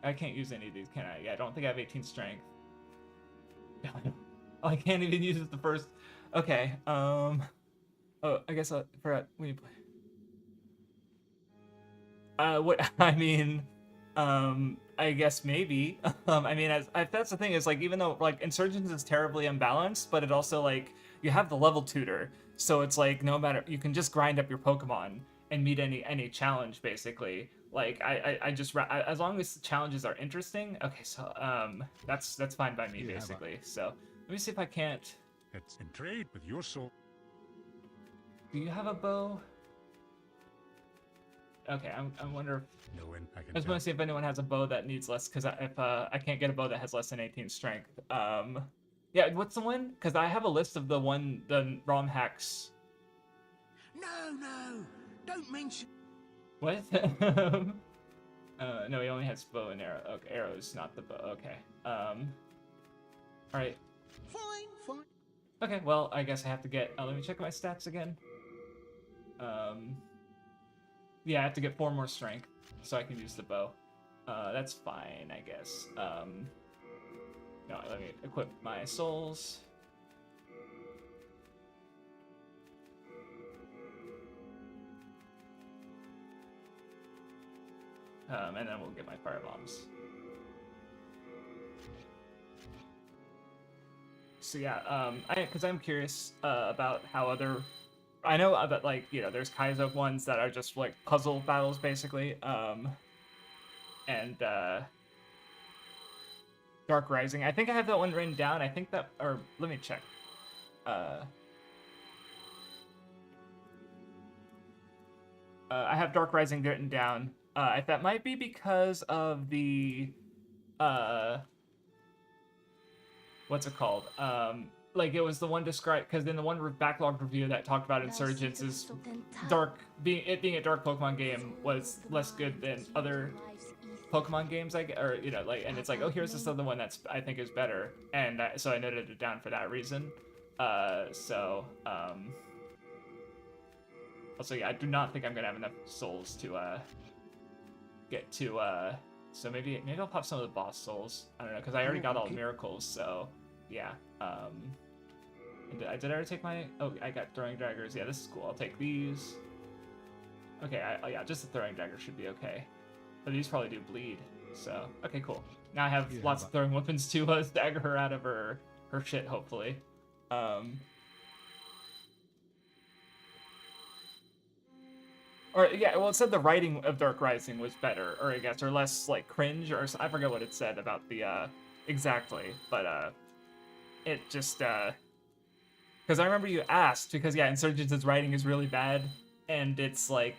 I can't use any of these, can I? Yeah, I don't think I have 18 strength. Oh, I can't even use the first. Okay. Oh, I guess I forgot when you play. What I mean, I guess maybe. I mean, that's the thing is like even though like Insurgents is terribly unbalanced, but it also like you have the level tutor, so it's like no matter you can just grind up your Pokemon and meet any challenge basically. Like I just as long as the challenges are interesting. Okay, so that's fine by me basically. So let me see if I can't. It's in trade with your soul. Do you have a bow? Okay, I wonder if... No one I can I just want to see if anyone has a bow that needs less, because if I can't get a bow that has less than 18 strength. Yeah, what's the one? Because I have a list of the ROM hacks. No, don't mention. What? No, he only has bow and arrow. Okay, arrows, not the bow. Okay. All right. Fine. Okay, well, I guess I have to get. Let me check my stats again. Yeah, I have to get 4 more strength, so I can use the bow. That's fine, I guess. No, let me equip my souls. And then we'll get my fire bombs. So yeah, because I'm curious about how other. I know that like there's Kaizo ones that are just like puzzle battles basically, and Dark Rising. I think I have that one written down. I think that, or let me check. I have Dark Rising written down. That might be because of the what's it called? Like it was the one described because in the one backlogged review that talked about Insurgents is being a dark Pokemon game was less good than other Pokemon games, or like, and it's like, oh, here's this other one that's I think is better, and so I noted it down for that reason. Also, yeah, I do not think I'm gonna have enough souls to get to. So maybe I'll pop some of the boss souls. I don't know, because I already got all miracles, so yeah. Did I already take my? Oh, I got throwing daggers. Yeah, this is cool. I'll take these. Okay, yeah, just the throwing dagger should be okay. But these probably do bleed. So okay, cool. Now I have lots of throwing weapons to stagger her out of her shit. Hopefully. Or yeah, well, it said the writing of Dark Rising was better, or I guess, or less like cringe, or I forget what it said about the exactly, but it just because I remember you asked, because yeah, Insurgents' writing is really bad, and it's like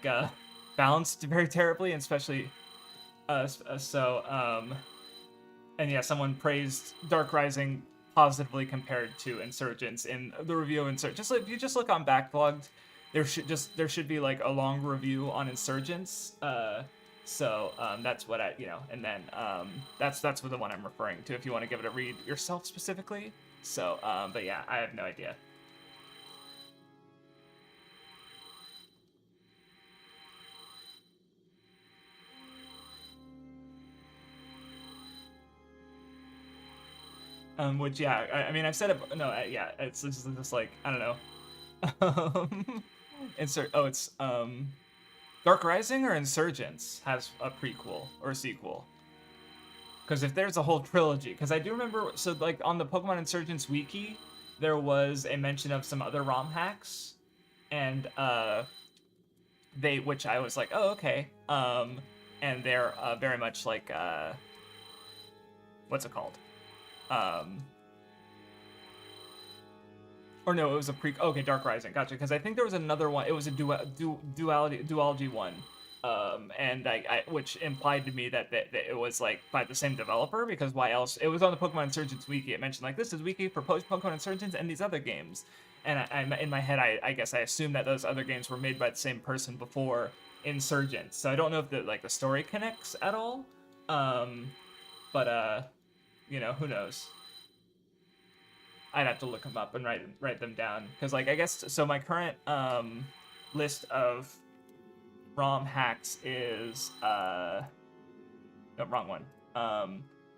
balanced very terribly, and especially and yeah, someone praised Dark Rising positively compared to Insurgents in the review of Insurgents. Just if you just look on Backlogged, there should be like a long review on Insurgents. So that's what and then that's what the one I'm referring to if you want to give it a read yourself specifically. So but yeah, I have no idea. Which yeah, I mean I've said it. No, yeah, it's just like I don't know. It's Dark Rising or Insurgents has a prequel or a sequel. Because if there's a whole trilogy, because I do remember, so like on the Pokemon Insurgents wiki, there was a mention of some other ROM hacks, and which I was like, oh okay, and they're very much like what's it called? Or no, it was a okay, Dark Rising, gotcha. Because I think there was another one. It was a duology one, and I which implied to me that it was like by the same developer. Because why else? It was on the Pokemon Insurgents wiki. It mentioned like this is wiki for Pokemon Insurgents and these other games. And I'm in my head, I guess I assumed that those other games were made by the same person before Insurgents. So I don't know if the story connects at all. But who knows? I'd have to look them up and write them down. Because, like, I guess, so my current list of ROM hacks is, no, wrong one.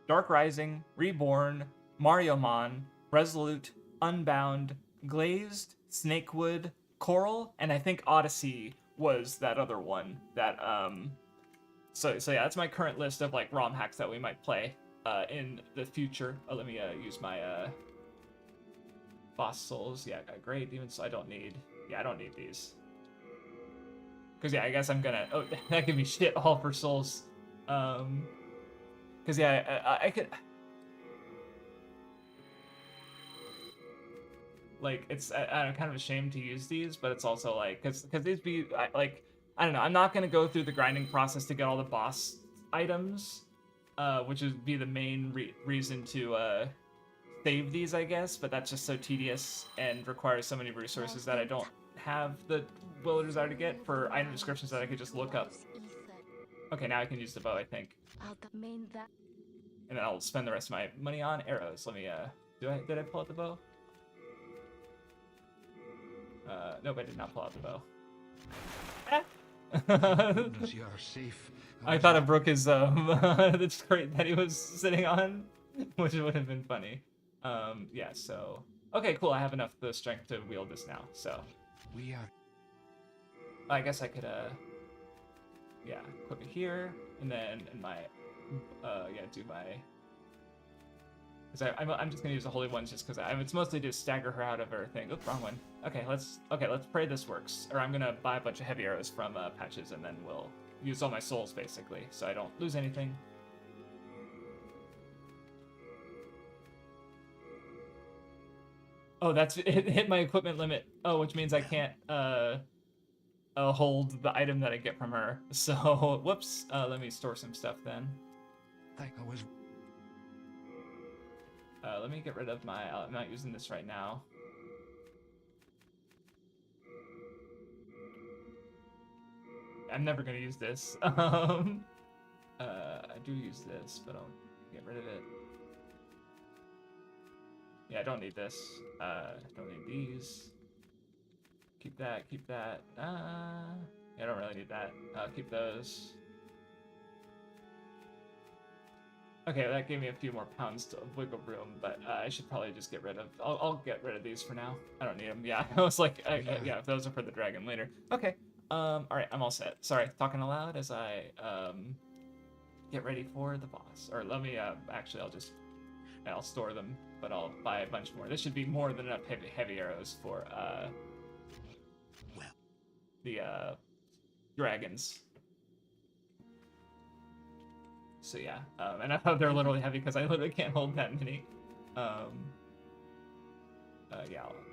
Dark Rising, Reborn, Mario Mon, Resolute, Unbound, Glazed, Snakewood, Coral, and I think Odyssey was that other one that, so yeah, that's my current list of, like, ROM hacks that we might play in the future. Let me use my boss souls. Yeah, great. Even so, I don't need these. Because, yeah, I guess I'm gonna, oh, that gives me shit all for souls. Because, yeah, I could, like, it's, I'm kind of ashamed to use these, but it's also, like, because these be, like, I don't know, I'm not gonna go through the grinding process to get all the boss items, which would be the main reason to save these, I guess, but that's just so tedious and requires so many resources that I don't have the will or desire to get for item descriptions that I could just look up. Okay, now I can use the bow, I think. And then I'll spend the rest of my money on arrows. Let me, did I pull out the bow? Nope, I did not pull out the bow. Goodness, you are safe. I thought I broke his the crate that he was sitting on, which would have been funny. Yeah, so okay, cool. I have enough the strength to wield this now. So We are. I guess I could yeah, equip it here, and then in my yeah, do my. Because I'm just gonna use the holy ones just because it's mostly to stagger her out of her thing. Oops, wrong one. Okay, let's pray this works. Or I'm gonna buy a bunch of heavy arrows from patches, and then we'll use all my souls basically, so I don't lose anything. Oh, that's it hit my equipment limit. Oh, which means I can't hold the item that I get from her. So whoops. Let me store some stuff then. I was. Let me get rid of my. I'm not using this right now. I'm never gonna use this. I do use this, but I'll get rid of it. Yeah, I don't need this. Don't need these. Keep that. Keep that. Yeah, I don't really need that. Keep those. Okay, that gave me a few more pounds to wiggle room, but I should probably just get rid of. I'll get rid of these for now. I don't need them. Yeah, I was like, yeah, those are for the dragon later. Okay. All right, I'm all set. Sorry, talking aloud as I get ready for the boss. Or let me actually, I'll store them, but I'll buy a bunch more. This should be more than enough heavy arrows for the dragons. So yeah, and I know they're literally heavy because I literally can't hold that many. Yeah,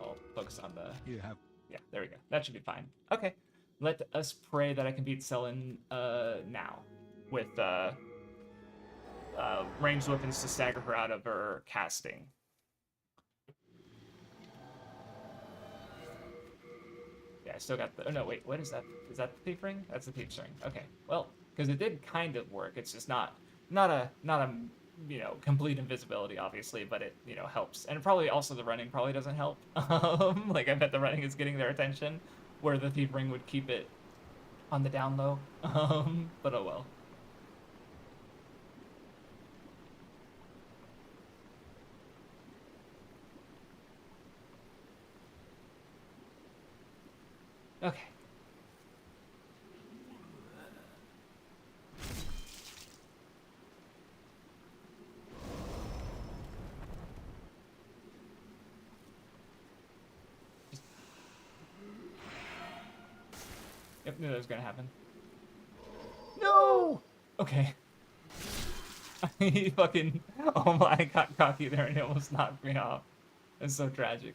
I'll focus on the. You have. Yeah, there we go. That should be fine. Okay, let us pray that I can beat Selen now with ranged weapons to stagger her out of her casting. Yeah, I still got the. Oh no, wait. What is that? Is that the thief ring? That's the thief's ring. Okay. Well, because it did kind of work. It's just not a you know, complete invisibility, obviously, but it, you know, helps. And probably also the running probably doesn't help. Like I bet the running is getting their attention, where the thief ring would keep it on the down low. But oh well. Okay. Yep, knew that was gonna happen. No! Okay. He fucking... Oh my, I got cocky there and it almost knocked me off. It's so tragic.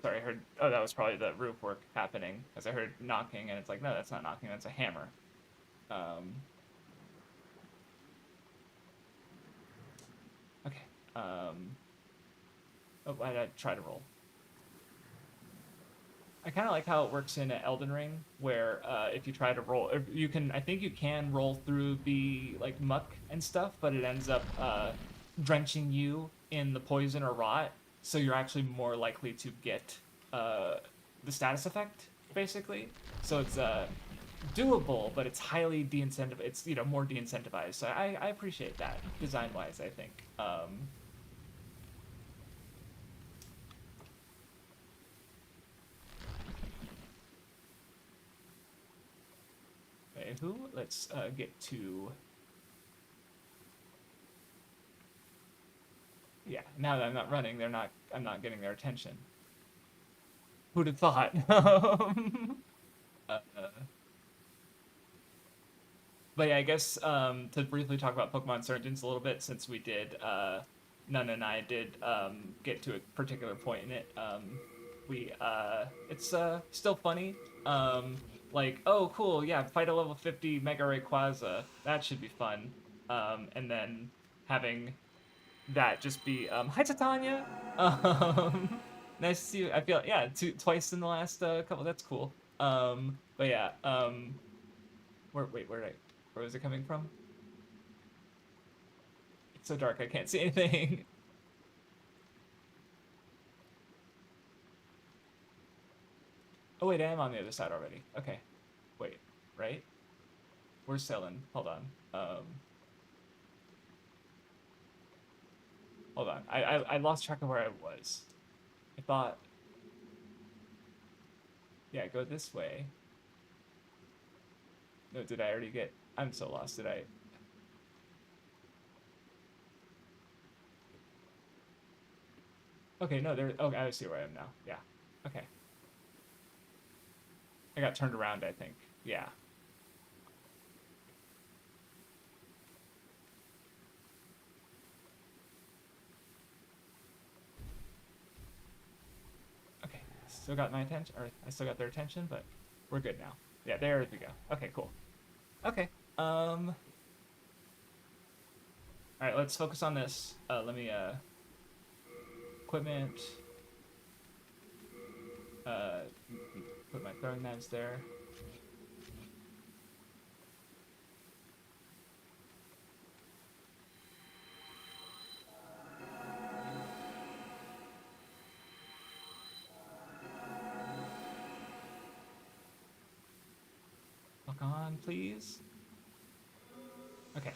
Sorry, I heard... Oh, that was probably the roof work happening. Because I heard knocking and it's like, no, that's not knocking, that's a hammer. Okay. Oh, why did I try to roll? I kind of like how it works in Elden Ring, where if you try to roll, if you can, I think you can roll through the like muck and stuff, but it ends up drenching you in the poison or rot, so you're actually more likely to get the status effect, basically. So it's doable, but it's highly de-incentivized. It's more de-incentivized. So I appreciate that design-wise. I think. Okay, who? Let's get to. Yeah, now that I'm not running, they're not. I'm not getting their attention. Who'd have thought? uh, But yeah, I guess to briefly talk about Pokemon Surgeons a little bit, since we did, Nana and I did get to a particular point in it. It's still funny. Like, oh, cool, yeah, fight a level 50 Mega Rayquaza. That should be fun. And then having that just be, hi, Titania. Nice to see you. I feel, yeah, twice in the last couple. That's cool. But yeah, where was it coming from? It's so dark, I can't see anything. Oh wait, I am on the other side already. Okay. Wait, right? Where's Selen? Hold on. Hold on. I lost track of where I was. I thought... Yeah, go this way. No, did I already get... I'm so lost. Did I... Okay, no, there... Oh, I see where I am now. Yeah. Okay. I got turned around, I think. Yeah. Okay. Still got my attention, or I still got their attention, but we're good now. Yeah, there we go. Okay, cool. Okay. All right, let's focus on this. Let me equipment. Put my throwing knives there. Lock on, please. Okay.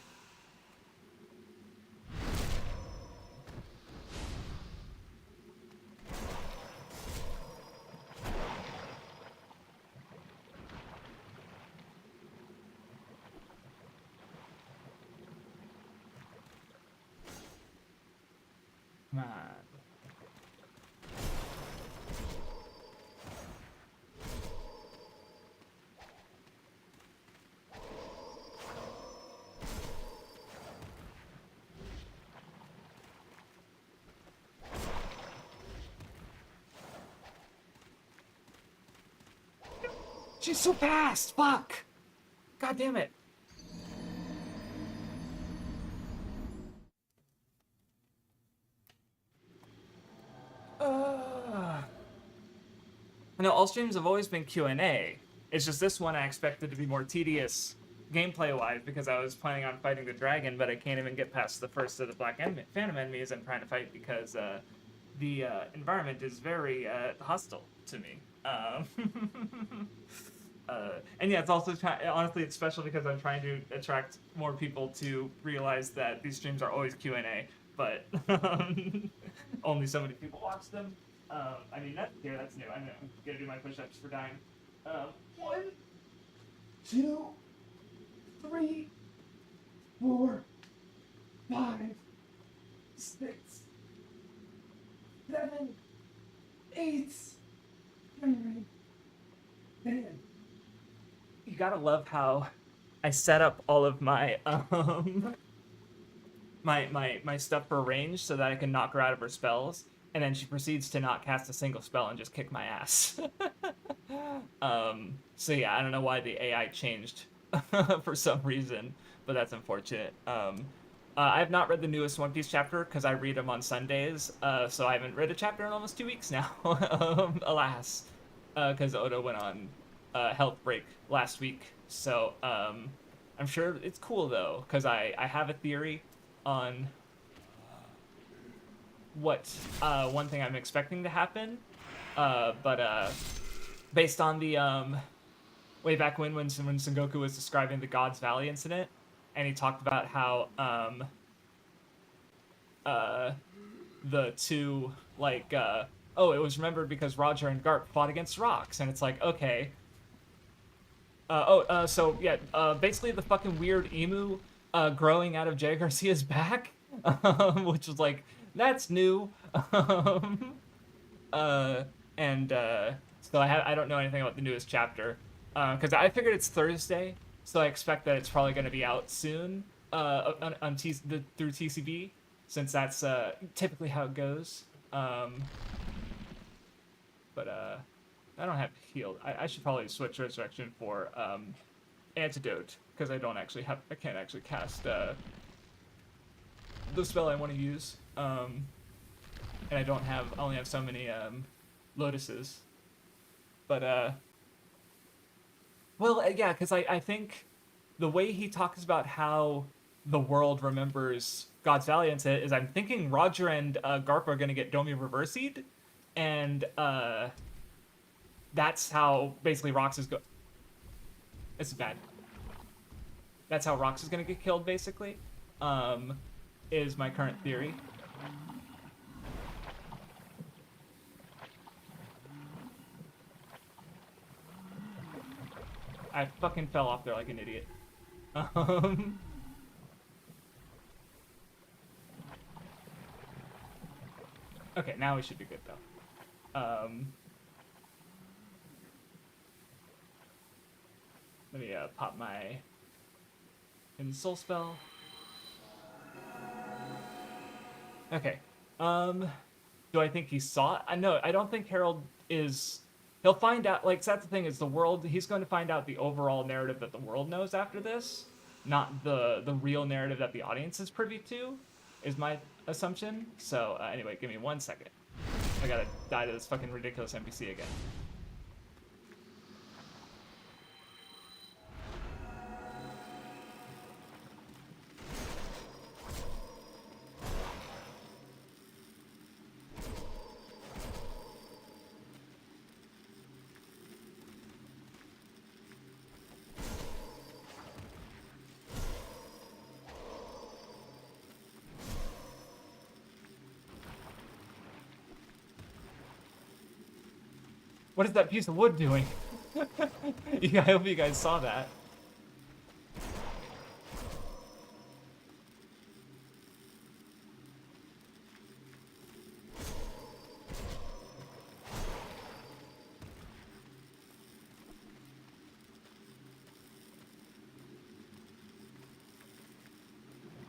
Come on. She's so fast! Fuck! God damn it. I know all streams have always been Q&A. It's just this one I expected to be more tedious gameplay-wise because I was planning on fighting the dragon, but I can't even get past the first of the Black Phantom enemies I'm trying to fight because the environment is very hostile to me. And yeah, it's also, honestly, it's special because I'm trying to attract more people to realize that these streams are always Q&A, but only so many people watch them. I mean, that's new. I know. I'm gonna do my push-ups for dying. 1, 2, 3, 4, 5, 6, 7, 8, 9, 10. You gotta love how I set up all of my my stuff for range so that I can knock her out of her spells, and then she proceeds to not cast a single spell and just kick my ass. So yeah, I don't know why the AI changed for some reason, but that's unfortunate. I have not read the newest One Piece chapter because I read them on Sundays, so I haven't read a chapter in almost 2 weeks now. Alas. because Oda went on health break last week. So I'm sure it's cool though, because I have a theory on what one thing I'm expecting to happen. But based on the way back when Sengoku was describing the God's Valley incident, and he talked about how the two oh, it was remembered because Roger and Garp fought against rocks, and it's like, okay. So yeah, basically the fucking weird emu growing out of Jay Garcia's back, which was like, that's new. And so I don't know anything about the newest chapter, because I figured it's Thursday, so I expect that it's probably going to be out soon through TCB, since that's typically how it goes. But I don't have healed. I should probably switch Resurrection for Antidote, because I can't actually cast the spell I want to use. And I only have so many lotuses. But yeah, because I think the way he talks about how the world remembers God's Valley incident is, I'm thinking Roger and Garp are going to get Domi reversied, and that's how basically Rox is This is bad. That's how Rox is going to get killed, basically, is my current theory. I fucking fell off there like an idiot. Okay, now we should be good, though. Let me pop my Soul spell. Okay. Do I think he saw it? No, I don't think Harold is... He'll find out, like, that's the thing, is the world... He's going to find out the overall narrative that the world knows after this, not the real narrative that the audience is privy to, is my assumption. So, anyway, give me 1 second. I gotta die to this fucking ridiculous NPC again. What is that piece of wood doing? I hope you guys saw that.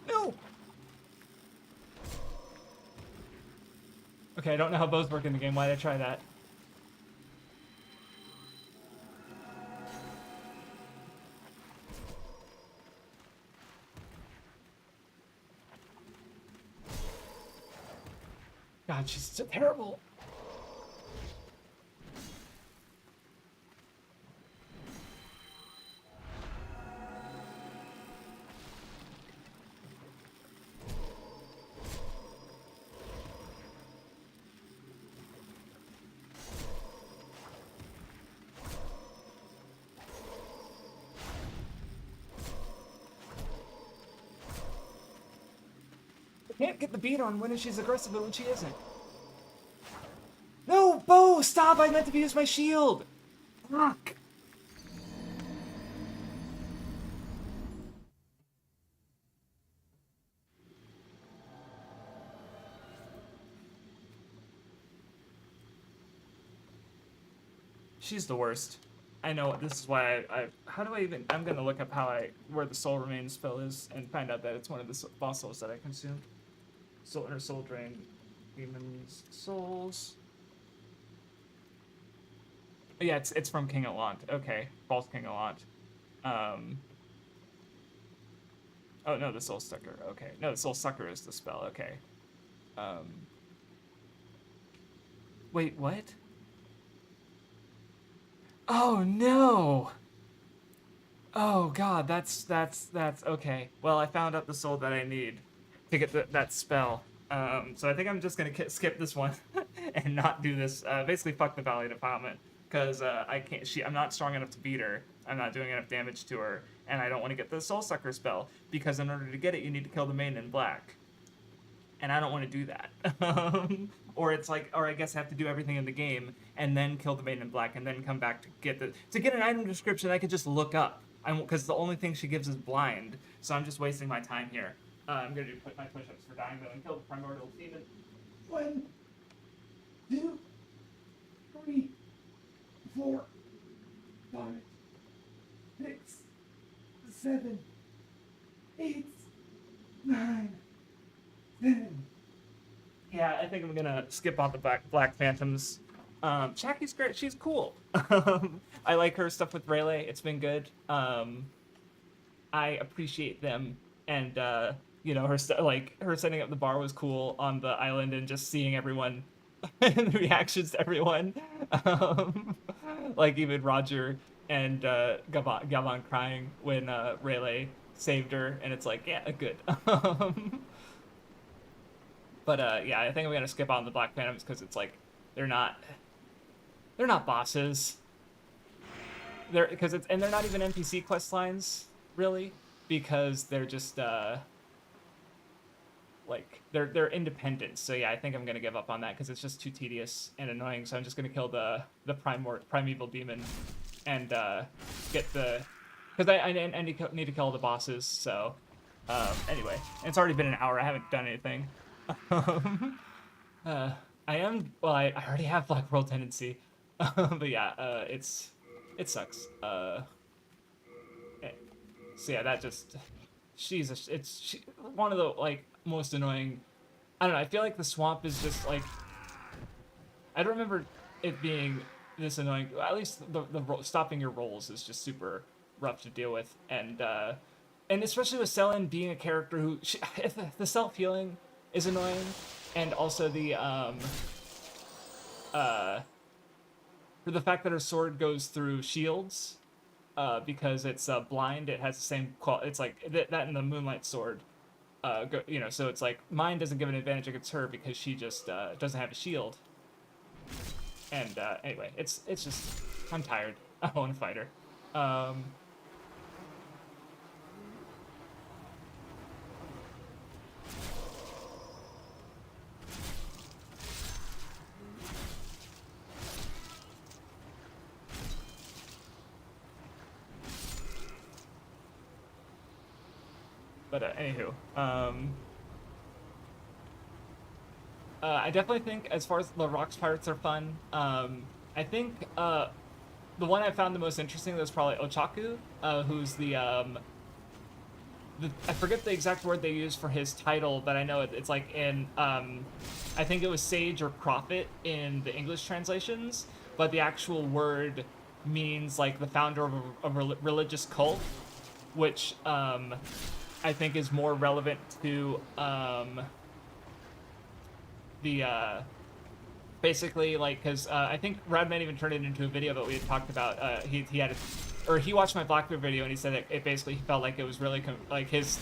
No! Okay, I don't know how bows work in the game. Why did I try that? God, she's so terrible. Can't get the beat on when she's aggressive and when she isn't. No, Bo, stop! I meant to use my shield! Fuck! She's the worst. I know, this is why how do I even... I'm gonna look up where the Soul Remains spell is and find out that it's one of the boss souls that I consumed. Soul Inner Soul Drain. Demon's Souls. Yeah, it's from King Allant. Okay, False King Allant. Oh no, the Soul Sucker. Okay, no, the Soul Sucker is the spell. Okay. Wait, what? Oh no! Oh god, that's okay. Well, I found out the soul that I need to get that spell. So I think I'm just gonna skip this one and not do this. Basically, fuck the Valley Department because I can't. I'm not strong enough to beat her. I'm not doing enough damage to her, and I don't want to get the Soul Sucker spell because in order to get it, you need to kill the main in black, and I don't want to do that. Or it's like, or I guess I have to do everything in the game and then kill the maiden in black and then come back to get an item description I could just look up. Because the only thing she gives is blind, so I'm just wasting my time here. I'm gonna put my push-ups for dying though and kill the primordial demon. 1, 2, 3, 4, 5, 6, 7, 8, 9, 10. Yeah, I think I'm gonna skip on the Black Phantoms. Shaki's great. She's cool. I like her stuff with Rayleigh. It's been good. I appreciate them, and you know, her setting up the bar was cool on the island, and just seeing everyone and the reactions to everyone. Like even Roger and Gavon crying when Rayleigh saved her, and it's like, yeah, good. But yeah, I think I'm gonna skip on the Black Phantoms because it's like they're not bosses. They're not even NPC quest lines really, because they're just like they're independent. So yeah, I think I'm gonna give up on that because it's just too tedious and annoying. So I'm just gonna kill the primeval demon and get the because I need to kill all the bosses. So anyway, it's already been an hour. I haven't done anything. I already have Black World Tendency, but yeah, it sucks. So yeah, that just she's one of the like most annoying. I don't know. I feel like the swamp is just like I don't remember it being this annoying. At least the stopping your rolls is just super rough to deal with, and especially with Selene being a character who the self healing is annoying, and also the for the fact that her sword goes through shields, because it's blind. It has the same it's like that in the Moonlight Sword. You know, so it's like mine doesn't give an advantage against her because she just doesn't have a shield. And anyway, it's just I'm tired. I want to fight her. But anywho, I definitely think as far as the Rocks Pirates are fun. I think the one I found the most interesting was probably Ochaku, who's the I forget the exact word they used for his title, but I know it's like in I think it was sage or prophet in the English translations, but the actual word means like the founder of a religious cult, which I think is more relevant to the basically like because I think Radman even turned it into a video that we had talked about. He had he watched my Blackbeard video and he said it basically he felt like it was really like his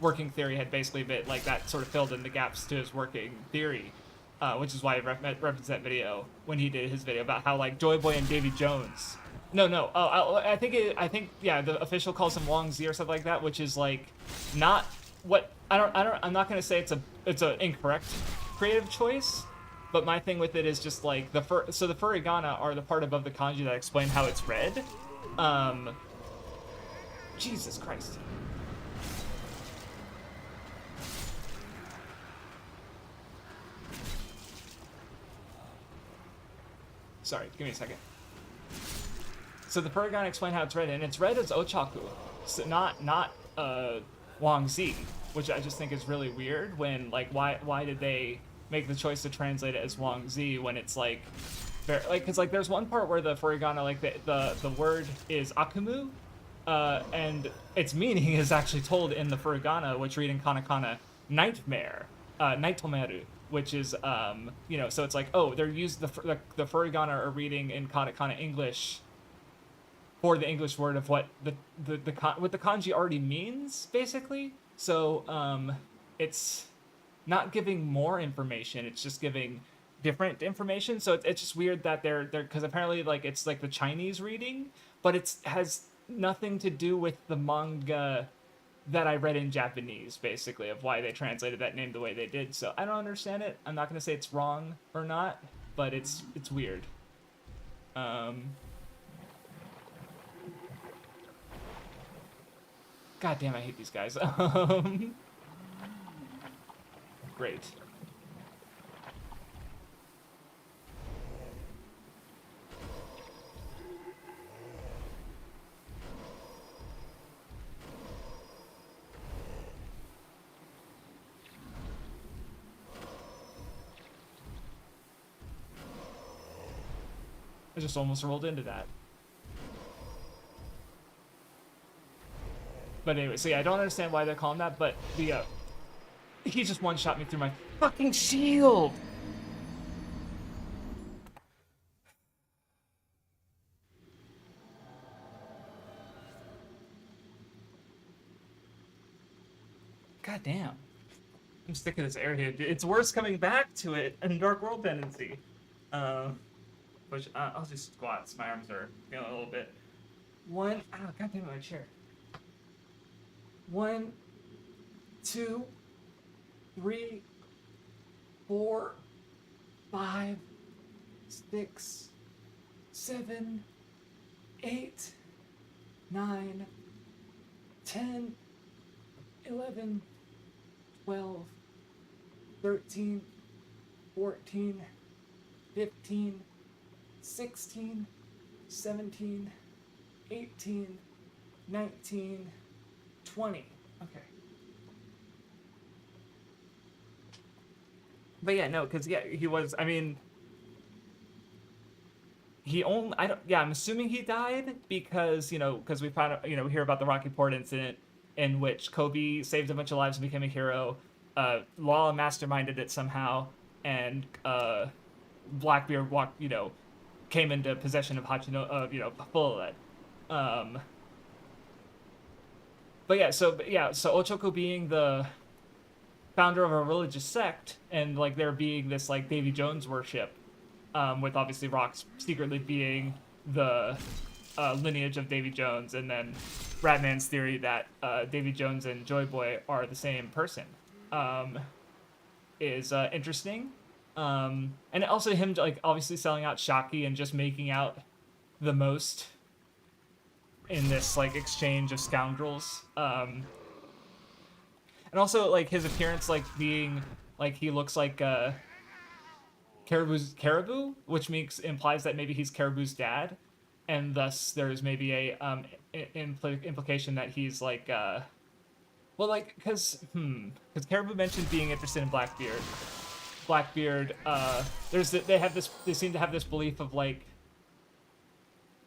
working theory had basically been like that sort of filled in the gaps to his working theory, which is why I referenced that video when he did his video about how like Joy Boy and Davy Jones. No. I think yeah, the official calls him Wong Z or something like that, which is like not what I'm not gonna say it's a incorrect creative choice, but my thing with it is just like the furigana are the part above the kanji that explain how it's read. Jesus Christ. Sorry, give me a second. So the furigana explain how it's read, and it's read as Ochaku, so not Wang Zi, which I just think is really weird. When like why did they make the choice to translate it as Wang Zi when it's like because like there's one part where the furigana like the word is akumu, and its meaning is actually told in the furigana, which read in katakana nightmare, naitomeru, which is you know, so it's like, oh, they're used the furigana are reading in katakana English for the English word of what what the kanji already means, basically. So it's not giving more information; it's just giving different information. So it's just weird that they're because apparently like it's like the Chinese reading, but it's has nothing to do with the manga that I read in Japanese, basically, of why they translated that name the way they did. So I don't understand it. I'm not gonna say it's wrong or not, but it's weird. God damn, I hate these guys. Great. I just almost rolled into that. But anyway, so yeah, I don't understand why they're calling that, but the, he just one-shot me through my fucking shield! God damn. I'm sick of this area. It's worse coming back to it in Dark World Tendency. Which, I'll just squats. My arms are feeling a little bit. God damn it, my chair. 1, 2, 3, 4, 5, 6, 7, 8, 9, 10, 11, 12, 13, 14, 15, 16, 17, 18, 19, 20. Okay. But yeah, no, because, yeah, he was, I mean, he only, I'm assuming he died because, because we found out, we hear about the Rocky Port incident in which Kobe saved a bunch of lives and became a hero. Lala masterminded it somehow, and, Blackbeard came into possession of full of that. But yeah, so Ochoko being the founder of a religious sect, and like there being this like Davy Jones worship, with obviously Rox secretly being the lineage of Davy Jones, and then Ratman's theory that Davy Jones and Joy Boy are the same person, is interesting. And also him like obviously selling out Shaki and just making out the most in this like exchange of scoundrels. And also like his appearance like being like he looks like Caribou, which implies that maybe he's Caribou's dad, and thus there's maybe a implication that he's like well like because Caribou mentioned being interested in Blackbeard, they seem to have this belief of like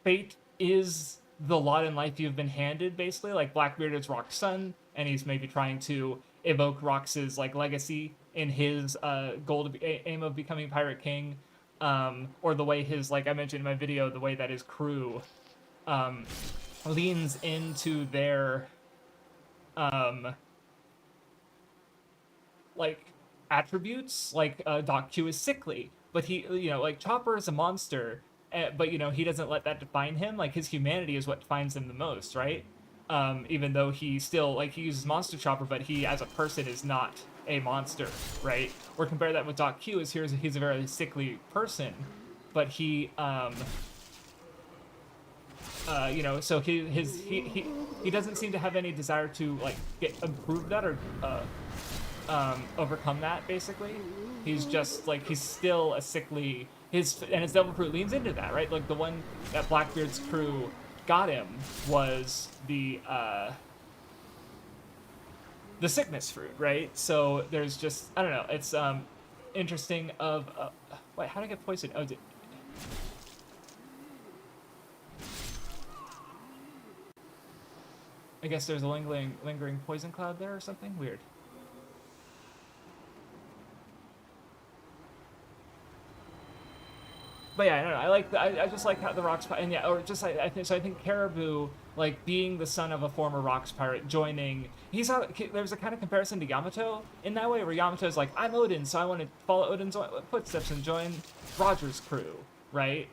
fate is the lot in life you've been handed, basically. Like Blackbeard is Rock's son, and he's maybe trying to evoke Rox's like legacy in his goal to aim of becoming Pirate King, or the way his, like I mentioned in my video, the way that his crew leans into their like attributes. Like Doc Q is sickly, but he, like Chopper is a monster, but he doesn't let that define him. Like his humanity is what defines him the most, right? Even though he still like he uses Monster Chopper, but he as a person is not a monster, right? Or compare that with Doc Q, he's a very sickly person, but he so he doesn't seem to have any desire to like improve that or overcome that. Basically, he's just like he's still a sickly his Devil Fruit leans into that, right? Like the one that Blackbeard's crew got him was the sickness fruit, right? So there's just I don't know. It's interesting. Wait, how did I get poisoned? Oh, I guess there's a lingering poison cloud there or something weird. but yeah, I don't know. I just like how the Rocks and yeah, or just I think so. I think Caribou, like being the son of a former Rocks pirate, joining. There's a kind of comparison to Yamato in that way, where Yamato's like, I'm Odin, so I want to follow Odin's footsteps and join Roger's crew, right?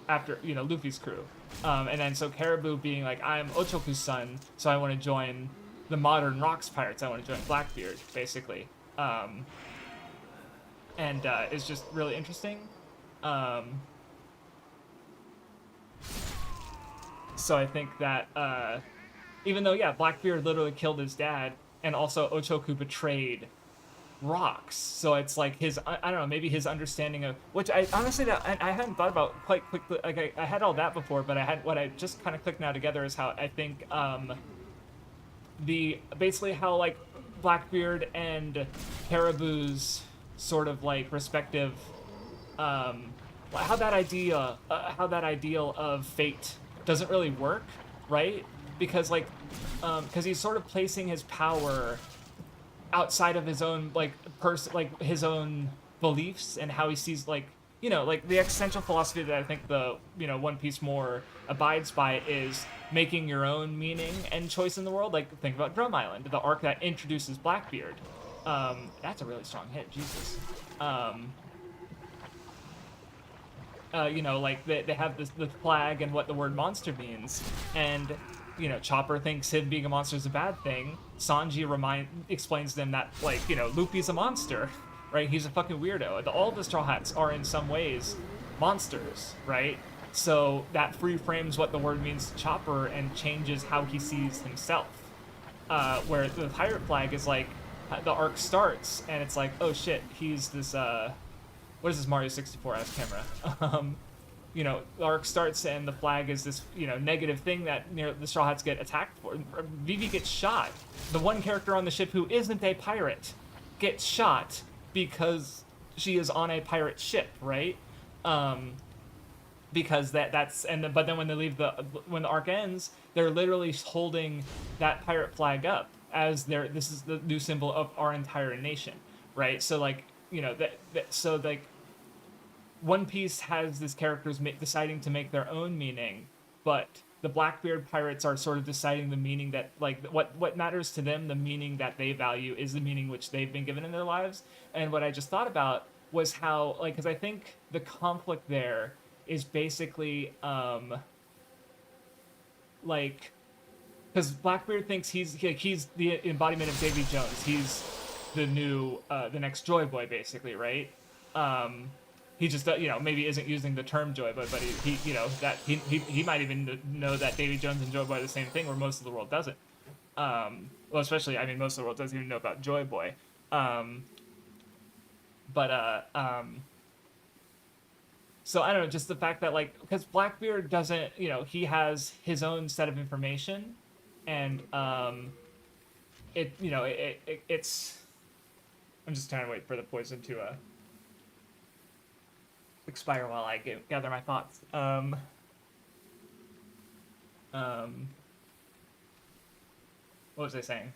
After Luffy's crew, and then so Caribou being like, I'm Ochoku's son, so I want to join the modern Rocks pirates. I want to join Blackbeard, basically. And it's just really interesting. So I think that even though, yeah, Blackbeard literally killed his dad, and also Ochoku betrayed Rocks, so it's like I don't know, maybe his understanding of, which I honestly that I hadn't thought about quite quickly. Like I had all that before, but what I just kind of clicked now together is how I think basically how like Blackbeard and Caribou's sort of like respective how that ideal of fate doesn't really work, right? Because like because he's sort of placing his power outside of his own his own beliefs and how he sees like the existential philosophy that I think the One Piece more abides by is making your own meaning and choice in the world. Like think about Drum Island, the arc that introduces Blackbeard. That's a really strong hit, Jesus. Like they have the flag and what the word monster means, and Chopper thinks him being a monster is a bad thing. Sanji explains to them that Luffy's a monster, right? He's a fucking weirdo. All the Straw Hats are in some ways monsters, right? So that free frames what the word means to Chopper and changes how he sees himself. Where the pirate flag is like the arc starts and it's like, oh shit, he's this what is this Mario 64 ass camera? The arc starts and the flag is this, negative thing that the Straw Hats get attacked for. Vivi gets shot. The one character on the ship who isn't a pirate gets shot because she is on a pirate ship, right? Because but then when they leave when the arc ends, they're literally holding that pirate flag up as this is the new symbol of our entire nation, right? So like, so like One Piece has these characters deciding to make their own meaning, but the Blackbeard pirates are sort of deciding the meaning that, like, what matters to them, the meaning that they value is the meaning which they've been given in their lives. And what I just thought about was how, like, because I think the conflict there is basically, like, because Blackbeard thinks he's the embodiment of Davy Jones. He's the next Joy Boy, basically, right? He just maybe isn't using the term Joy Boy, but he might even know that Davy Jones and Joy Boy are the same thing, where most of the world doesn't. Well, especially most of the world doesn't even know about Joy Boy. So I don't know, just the fact that because Blackbeard doesn't, he has his own set of information, and it's. I'm just trying to wait for the poison to expire while I gather my thoughts. What was I saying?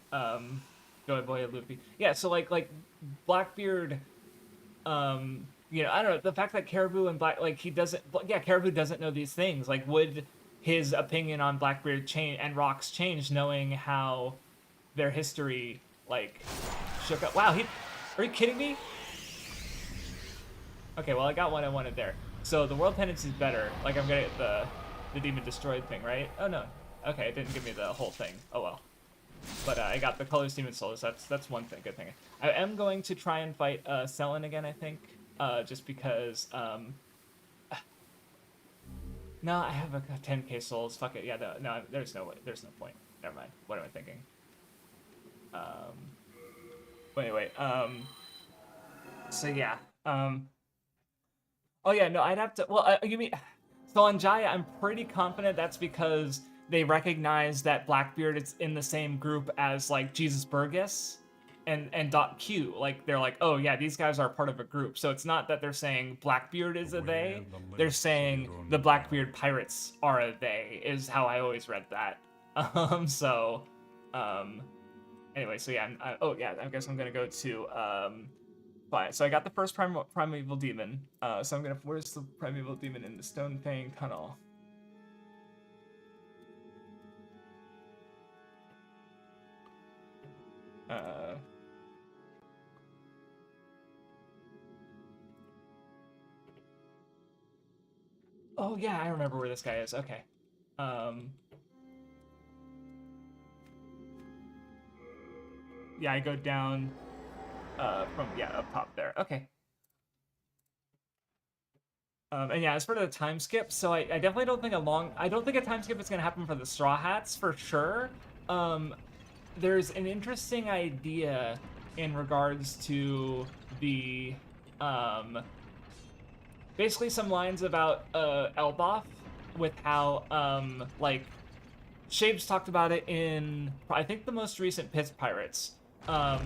Joy Boy and Luffy. Yeah, so like Blackbeard. I don't know, the fact that Caribou and Caribou doesn't know these things. Like, would his opinion on Blackbeard change and Rocks change, knowing how their history shook up? Wow, are you kidding me? Okay, well, I got what I wanted there. So the World Tendency is better. Like, I'm gonna get the Demon Destroyed thing, right? Oh no. Okay, it didn't give me the whole thing. Oh well. But I got the Colors Demon Souls. That's one thing. Good thing. I am going to try and fight Selen again, I think. Just because, no, I have a 10k souls. Fuck it. Yeah, no, there's no way. There's no point. Never mind. What am I thinking? But anyway, so yeah, oh yeah, no, I'd have to, well, you mean, so on Jaya, I'm pretty confident that's because they recognize that Blackbeard is in the same group as, Jesus Burgess and Dot Q. Like, they're like, oh yeah, these guys are part of a group. So it's not that they're saying Blackbeard is a they, they're saying the Blackbeard pirates are a they, is how I always read that. Anyway, so yeah, I guess I'm gonna go to Fine. So I got the first primeval demon. So I'm gonna. Where's the primeval demon in the Stone Fang Tunnel? Oh yeah, I remember where this guy is. Okay. Yeah, I go down from up top there. Okay. And yeah, as for the time skip, so I definitely don't think I don't think a time skip is gonna happen for the Straw Hats for sure. There's an interesting idea in regards to the basically some lines about Elbaf with how like Shaves talked about it in I think the most recent Pits Pirates,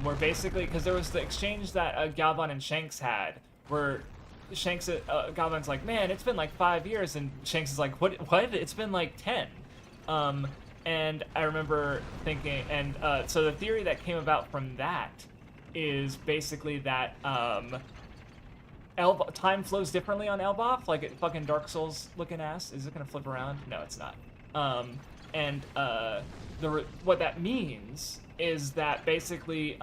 where basically because there was the exchange that Galvan and Shanks had, where Shanks Galvan's like, man, it's been like 5 years, and Shanks is like, what? It's been like 10. And I remember thinking, and so the theory that came about from that is basically that time flows differently on Elbaf, like it fucking Dark Souls looking ass. Is it gonna flip around? No, it's not. What that means is that basically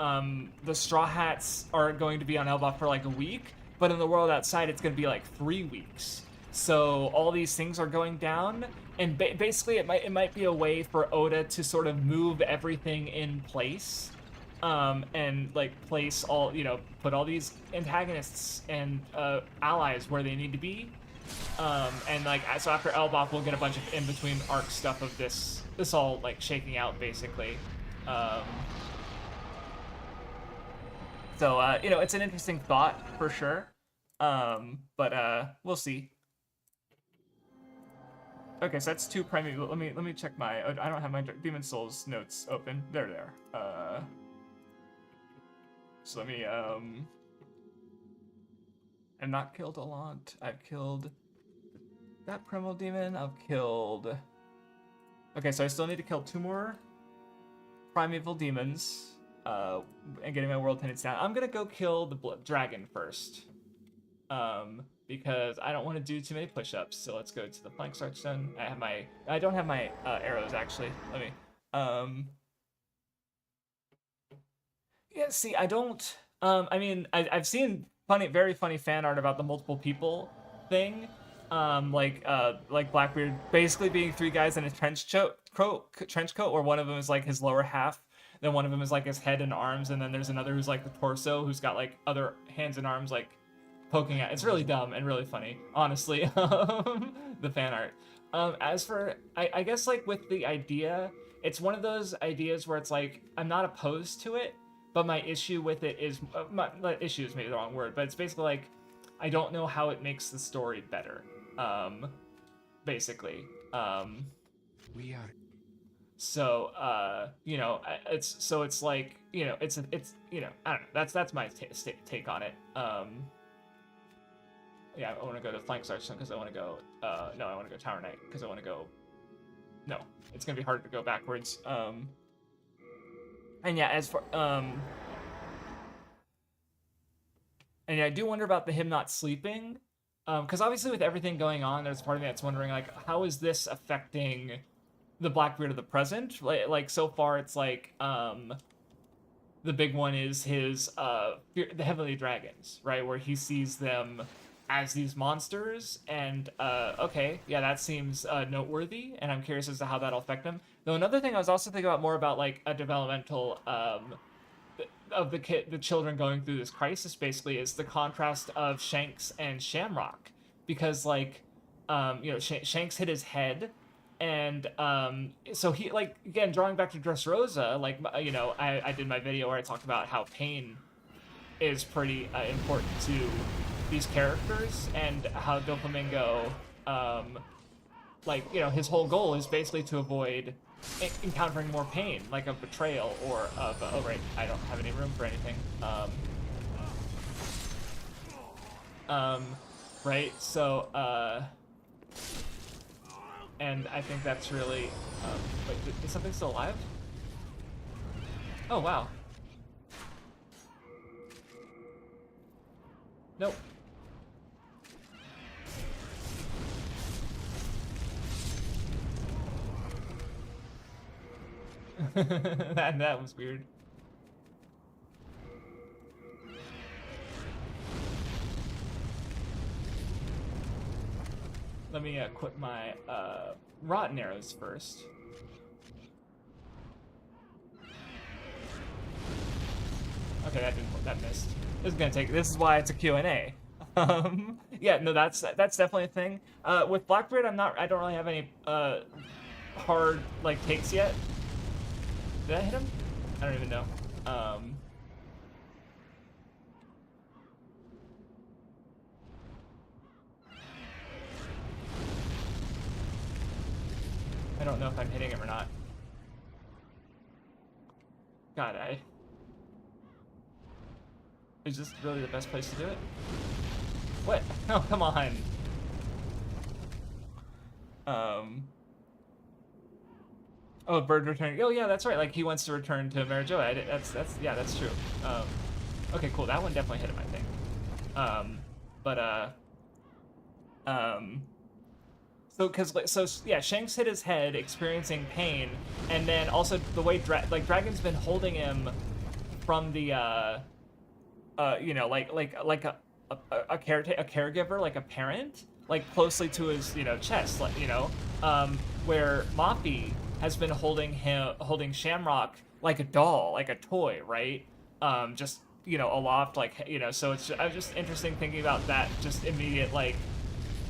the Straw Hats are going to be on Elbaf for like a week, but in the world outside it's going to be like 3 weeks. So all these things are going down, and basically it might be a way for Oda to sort of move everything in place, and like place all, put all these antagonists and allies where they need to be. And like, so after Elbaf, we'll get a bunch of in-between arc stuff of this all like shaking out basically. So it's an interesting thought for sure. But we'll see. Okay, so that's 2 primeval. Let me check my. I don't have my Demon Souls notes open. There. So let me. I've not killed a lot. I've killed that primal demon. I've killed. Okay, so I still need to kill 2 more primeval demons. And getting my world tenants down. I'm gonna go kill the dragon first. Because I don't want to do too many push-ups. So let's go to the flank start stone. I don't have my arrows actually. Let me. Yeah, see, I don't. I mean, I've seen very funny fan art about the multiple people thing. Like Blackbeard basically being 3 guys in a trench coat, where one of them is like his lower half, then one of them is like his head and arms, and then there's another who's like the torso, who's got like other hands and arms like poking out. It's really dumb and really funny, honestly. The fan art. As for, I guess like with the idea, it's one of those ideas where it's like I'm not opposed to it, but my issue with it is issue is maybe the wrong word, but it's basically like I don't know how it makes the story better. Basically. We are. So it's like it's I don't know. That's my take on it. Yeah, I want to go to flank sergeant because I want to go. No, I want to go tower knight because I want to go. No, it's gonna be harder to go backwards. And yeah, as for and yeah, I do wonder about him not sleeping, because obviously with everything going on, there's part of me that's wondering like, how is this affecting the Blackbeard of the present? Like so far, it's like the big one is his the Heavenly Dragons, right, where he sees them as these monsters, and okay, yeah, that seems noteworthy, and I'm curious as to how that'll affect them. Though another thing I was also thinking about more about like a developmental of the children going through this crisis basically is the contrast of Shanks and Shamrock, because like Shanks hit his head, and so he, like, again, drawing back to Dressrosa, like I did my video where I talked about how pain is pretty important to these characters, and how Doflamingo his whole goal is basically to avoid encountering more pain, like of betrayal or of oh right, I don't have any room for anything. Right, so and I think that's really wait, is something still alive? Oh wow. Nope. that was weird. Let me equip my rotten arrows first. Okay, that missed. This is why it's a Q&A. Yeah, no, that's definitely a thing. With Blackbeard, I don't really have any hard like takes yet. Did I hit him? I don't even know. I don't know if I'm hitting him or not. God, is this really the best place to do it? What? Oh, come on. Oh, Bird returning. Oh, yeah, that's right. Like, he wants to return to Marijoa. Yeah, that's true. Okay, cool. That one definitely hit him, I think. So yeah, Shanks hit his head, experiencing pain, and then also the way Dragon's been holding him from the you know, like a caregiver, like a parent, like closely to his, you know, chest, like, you know, where Moppy has been holding Shamrock like a doll, like a toy, right? Just, you know, aloft, like, you know. So I was just interesting thinking about that, just immediate, like,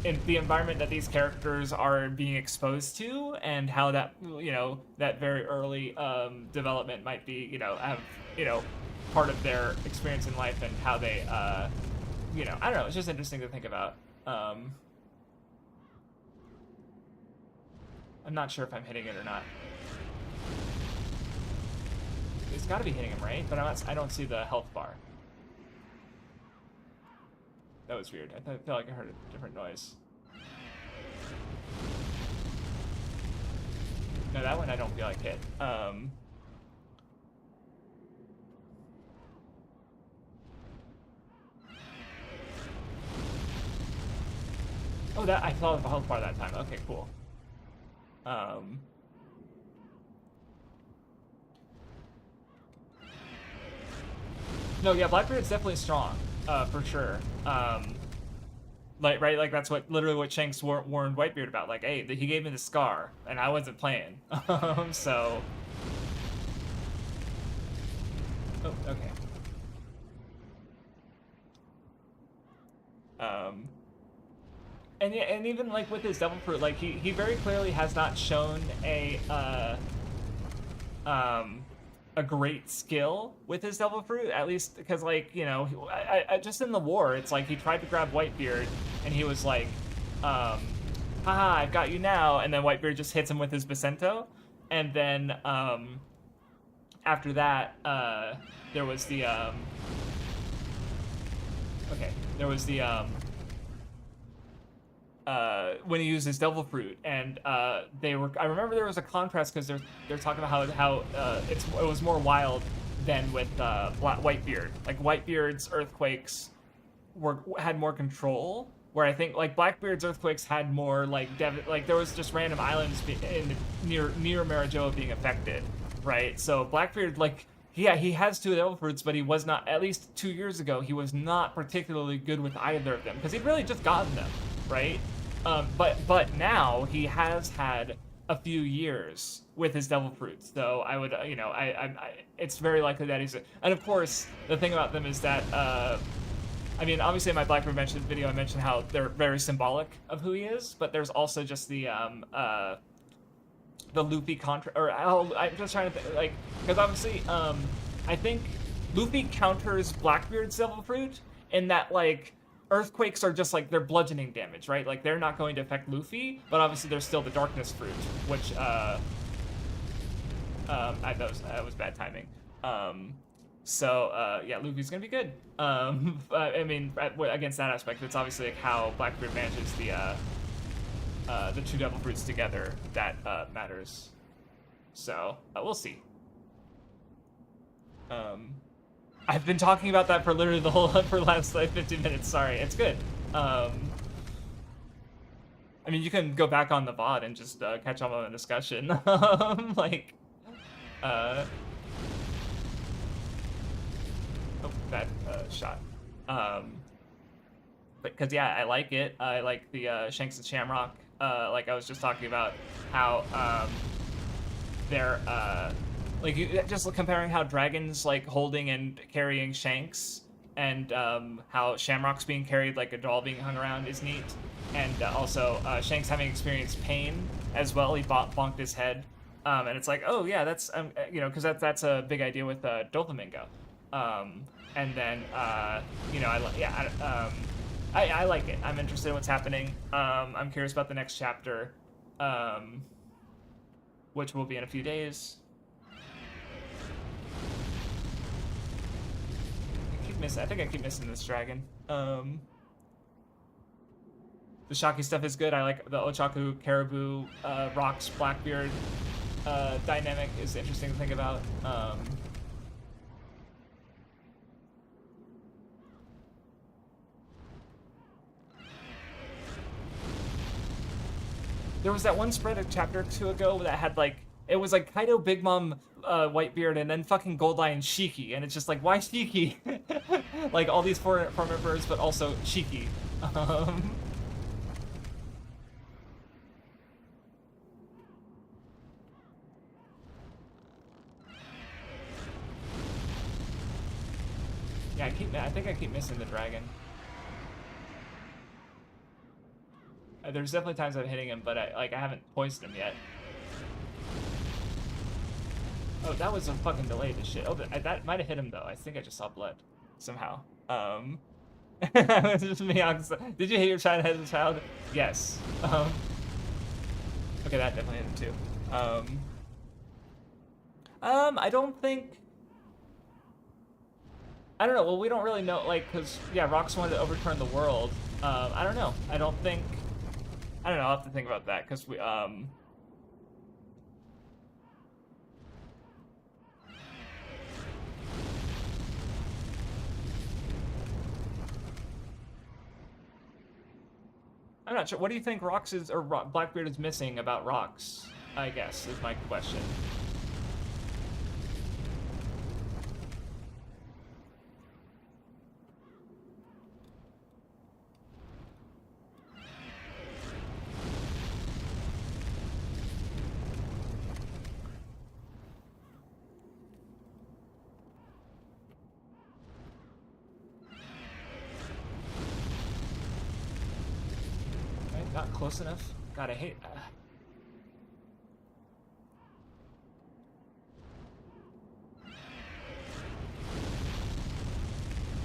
in the environment that these characters are being exposed to, and how that, you know, that very early development might be, you know, have, you know, part of their experience in life, and how they, you know, I don't know, it's just interesting to think about. I'm not sure if I'm hitting it or not. It's got to be hitting him, right? But I don't see the health bar. That was weird. I felt like I heard a different noise. No, that one I don't feel like hit. Oh, that I saw the health bar that time. Okay, cool. No, yeah, Blackbeard's definitely strong, for sure. Like, right, like that's literally what Shanks warned Whitebeard about. Like, hey, he gave me the scar, and I wasn't playing. So. Oh, okay. And yeah, and even like with his Devil Fruit, like he very clearly has not shown a great skill with his Devil Fruit, at least because, like, you know, I just in the war, it's like he tried to grab Whitebeard, and he was like, haha, I've got you now, and then Whitebeard just hits him with his Bacento, and then after that, there was the when he used his Devil Fruit, and I remember there was a contrast because they're talking about how it was more wild than with Whitebeard. Like, Whitebeard's earthquakes had more control, where I think like Blackbeard's earthquakes had more like there was just random islands near Marijoa being affected, right? So Blackbeard, like, yeah, he has 2 Devil Fruits, but he was not, at least 2 years ago, he was not particularly good with either of them because he'd really just gotten them, right? But now he has had a few years with his Devil Fruits, so I would, you know, it's very likely that he's, and of course the thing about them is that, I mean, obviously in my Blackbeard Mentions video I mentioned how they're very symbolic of who he is, but there's also just the Luffy contra, or I'm just trying to think, like, because obviously I think Luffy counters Blackbeard's Devil Fruit in that, like, earthquakes are just like, they're bludgeoning damage, right? Like, they're not going to affect Luffy, but obviously there's still the Darkness Fruit, which that was bad timing. So yeah, Luffy's gonna be good. I mean, against that aspect, it's obviously like how Blackbeard manages the 2 Devil Fruits together that matters. So we'll see. I've been talking about that for literally the whole for the last like 15 minutes. Sorry, it's good. I mean, you can go back on the VOD and just catch up on the discussion. Like, oh, that shot. Because yeah, I like it. I like the Shanks and Shamrock. Like I was just talking about how they're like just comparing how dragons like holding and carrying Shanks, and how Shamrock's being carried like a doll being hung around is neat, and also Shanks having experienced pain as well. He bonked his head, and it's like, oh yeah, that's you know, because that's a big idea with Doflamingo, and then you know, I like it. I'm interested in what's happening. I'm curious about the next chapter, which will be in a few days. I think I keep missing this dragon. The Shaki stuff is good. I like the Ochaku, Caribou, Rocks, Blackbeard dynamic is interesting to think about. There was that one spread a chapter or two ago that had like, it was like Kaido, Big Mom, Whitebeard, and then fucking Gold Eye and Shiki, and it's just like, why Shiki? Like all these four members, but also Shiki. Yeah, I think I keep missing the dragon. There's definitely times I'm hitting him, but I haven't poisoned him yet. Oh, that was a fucking delayed as shit. Oh, that might have hit him though. I think I just saw blood somehow. It's just me. Did you hit your child as a child? Yes. Okay, that definitely hit him too. I don't think. I don't know. Well, we don't really know, like, because yeah, Rox wanted to overturn the world. I don't know. I don't think. I don't know. I'll have to think about that because we I'm not sure. What do you think Rox is, or Blackbeard is missing about Rox? I guess is my question. Not close enough. God, I hate.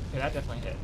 Okay, that definitely hit.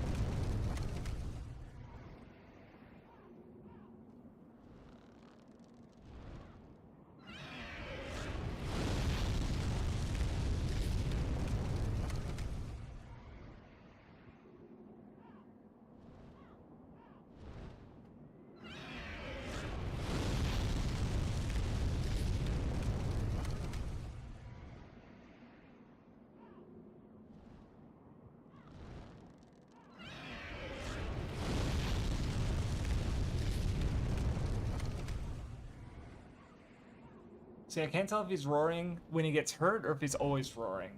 See, I can't tell if he's roaring when he gets hurt or if he's always roaring.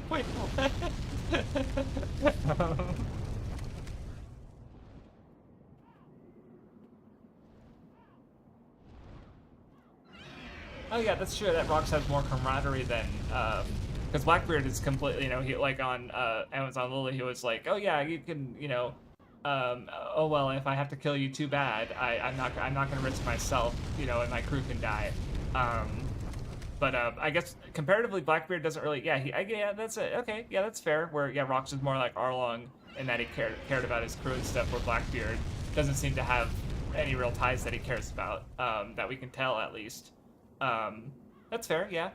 Wait, what? Oh yeah, that's true. That Rox has more camaraderie than, because Blackbeard is completely, you know, he like on Amazon Lily, he was like, oh yeah, you can, you know, oh well, if I have to kill you, too bad. I'm not gonna risk myself, you know, and my crew can die. But I guess comparatively, Blackbeard doesn't really, yeah, yeah, that's it. Okay, yeah, that's fair. Where yeah, Rox is more like Arlong in that he cared about his crew and stuff. Where Blackbeard doesn't seem to have any real ties that he cares about, that we can tell at least. That's fair, yeah.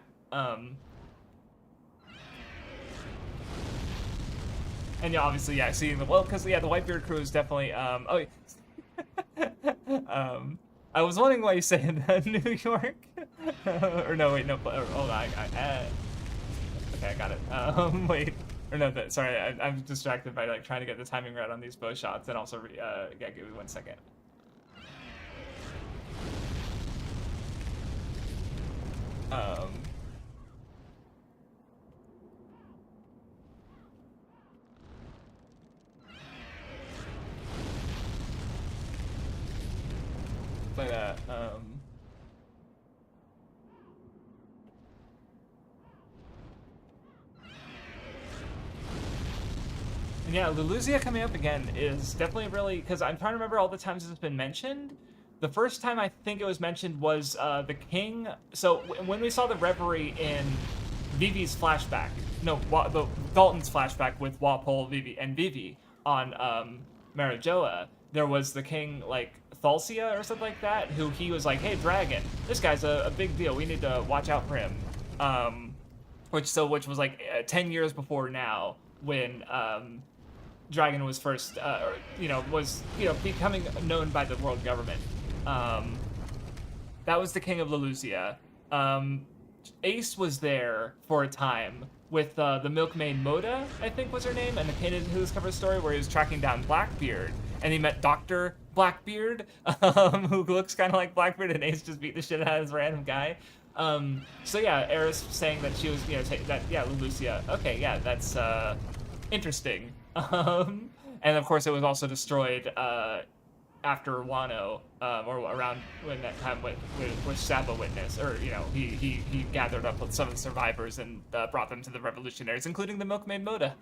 And yeah, obviously, yeah, seeing the well, because yeah, the Whitebeard crew is definitely I was wondering why you said New York, or no, wait, no, hold on, okay, I got it. Wait, or no, sorry, I'm distracted by like trying to get the timing right on these bow shots, and also, yeah, give me 1 second. But and yeah, Luluzia coming up again is definitely really, because I'm trying to remember all the times it's been mentioned. The first time I think it was mentioned was the king. So when we saw the Reverie in Vivi's flashback, no, the Dalton's flashback with Walpole, Vivi, and Vivi on Marijoa, there was the king, like, Thalcia or something like that, who he was like, hey, dragon, this guy's a big deal. We need to watch out for him. Which was like 10 years before now, when Dragon was first, becoming known by the world government. That was the king of Luluzia. Ace was there for a time with the milkmaid Moda, I think was her name, and the kid who discovered the story where he was tracking down Blackbeard, and he met Dr. Blackbeard, who looks kind of like Blackbeard, and Ace just beat the shit out of this random guy. So yeah, Eris saying that she was, Luluzia. Okay, yeah, that's interesting. And of course it was also destroyed after Wano, or around when that time with Saba witnessed, or he gathered up with some of the survivors and brought them to the revolutionaries, including the milkmaid Moda.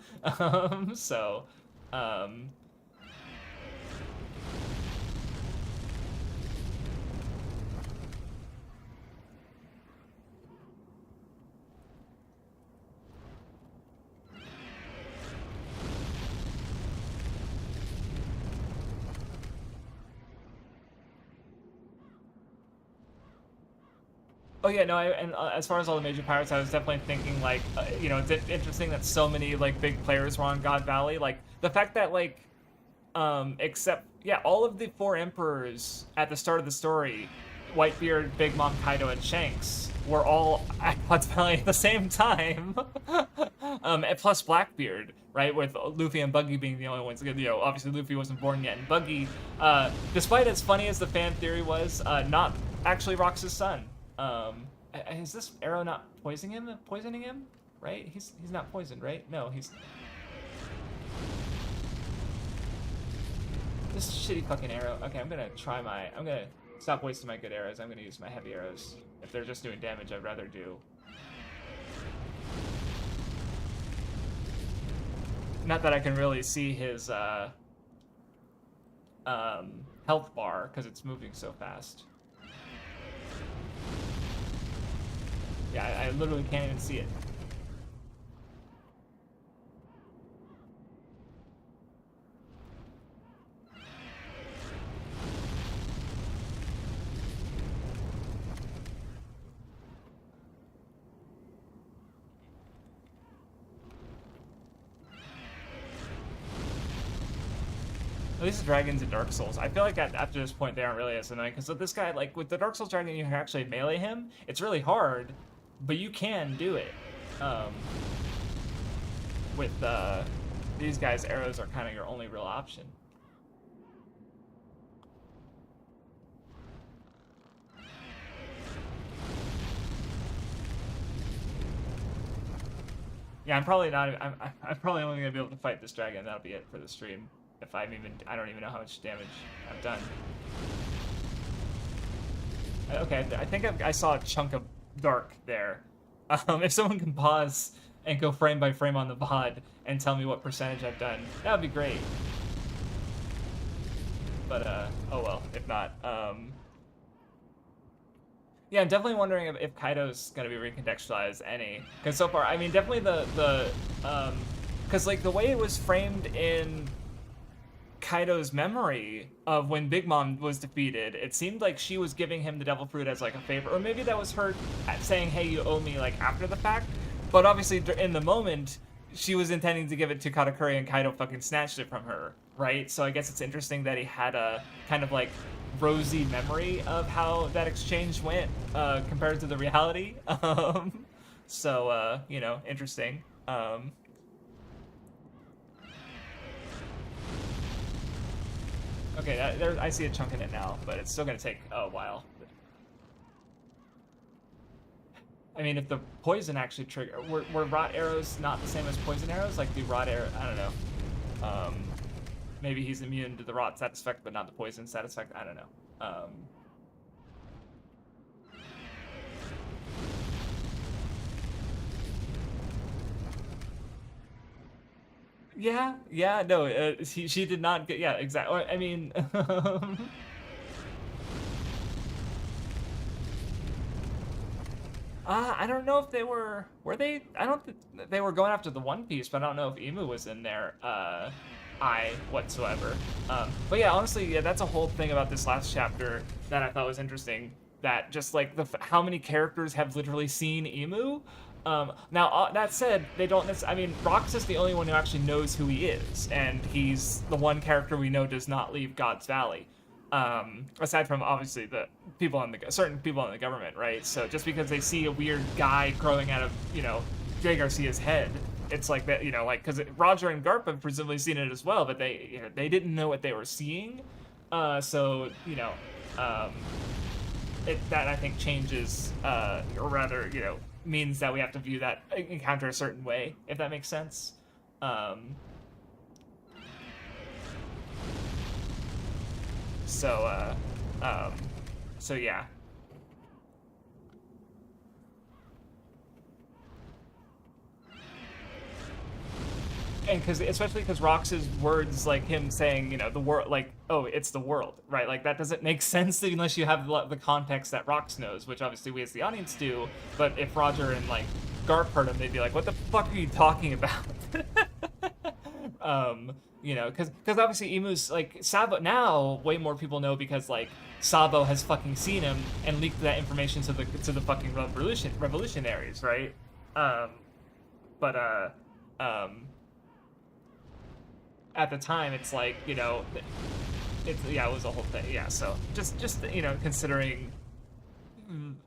Oh yeah, no, as far as all the major pirates, I was definitely thinking, like, it's interesting that so many, like, big players were on God Valley. Like, the fact that, like, all of the 4 emperors at the start of the story, Whitebeard, Big Mom, Kaido, and Shanks, were all at God's Valley at the same time. And plus Blackbeard, right, with Luffy and Buggy being the only ones. Obviously Luffy wasn't born yet, and Buggy, despite as funny as the fan theory was, not actually Rox's son. Is this arrow not poisoning him? Right? He's not poisoned, right? No, he's... This shitty fucking arrow. Okay, I'm gonna stop wasting my good arrows. I'm gonna use my heavy arrows. If they're just doing damage, I'd rather do... Not that I can really see his, health bar, because it's moving so fast. Yeah, I literally can't even see it. At least the dragons in Dark Souls, I feel like after this point they aren't really as annoying, because with this guy, like, with the Dark Souls dragon, you can actually melee him. It's really hard, but you can do it. With these guys, arrows are kind of your only real option. Yeah, I'm probably only gonna be able to fight this dragon. That'll be it for the stream. If I don't even know how much damage I've done. Okay, I think I saw a chunk of dark there. If someone can pause and go frame by frame on the VOD and tell me what percentage I've done, that would be great. But, oh well, if not. Yeah, I'm definitely wondering if Kaido's gonna be recontextualized any. Because so far, I mean, definitely because, like, the way it was framed in Kaido's memory of when Big Mom was defeated, it seemed like she was giving him the devil fruit as like a favor, or maybe that was her saying, hey, you owe me, like, after the fact. But obviously in the moment she was intending to give it to Katakuri and Kaido fucking snatched it from her, right? So I guess it's interesting that he had a kind of like rosy memory of how that exchange went compared to the reality. So you know, interesting. Okay, there, I see a chunk in it now, but it's still gonna take a while. I mean, if the poison actually trigger, were rot arrows not the same as poison arrows? Like, do rot arrow, I don't know. Maybe he's immune to the rot side effect, but not the poison side effect. I don't know. Yeah, no, she did not get, yeah, exactly. I mean, I don't know if they were they? I don't think they were going after the One Piece, but I don't know if Emu was in there, whatsoever. But yeah, honestly, yeah, that's a whole thing about this last chapter that I thought was interesting. That just like how many characters have literally seen Emu. Now, that said, they don't I mean, Rox is the only one who actually knows who he is, and he's the one character we know does not leave God's Valley. Aside from obviously the people in the certain people in the government, right? So just because they see a weird guy growing out of, you know, Jay Garcia's head, it's like that, you know, like, because Roger and Garp have presumably seen it as well, but they, you know, they didn't know what they were seeing. So you know, that I think changes, or rather, you know, means that we have to view that encounter a certain way, if that makes sense. So yeah. And especially because Rox's words, like him saying, you know, the world, like, oh, it's the world, right? Like, that doesn't make sense unless you have the context that Rox knows, which obviously we as the audience do. But if Roger and, like, Garp heard him, they'd be like, what the fuck are you talking about? You know, because obviously Emu's, like, Sabo, now way more people know because, like, Sabo has fucking seen him and leaked that information to the fucking revolutionaries, right? At the time, it's like, you know, it was a whole thing. Yeah, so just you know, considering,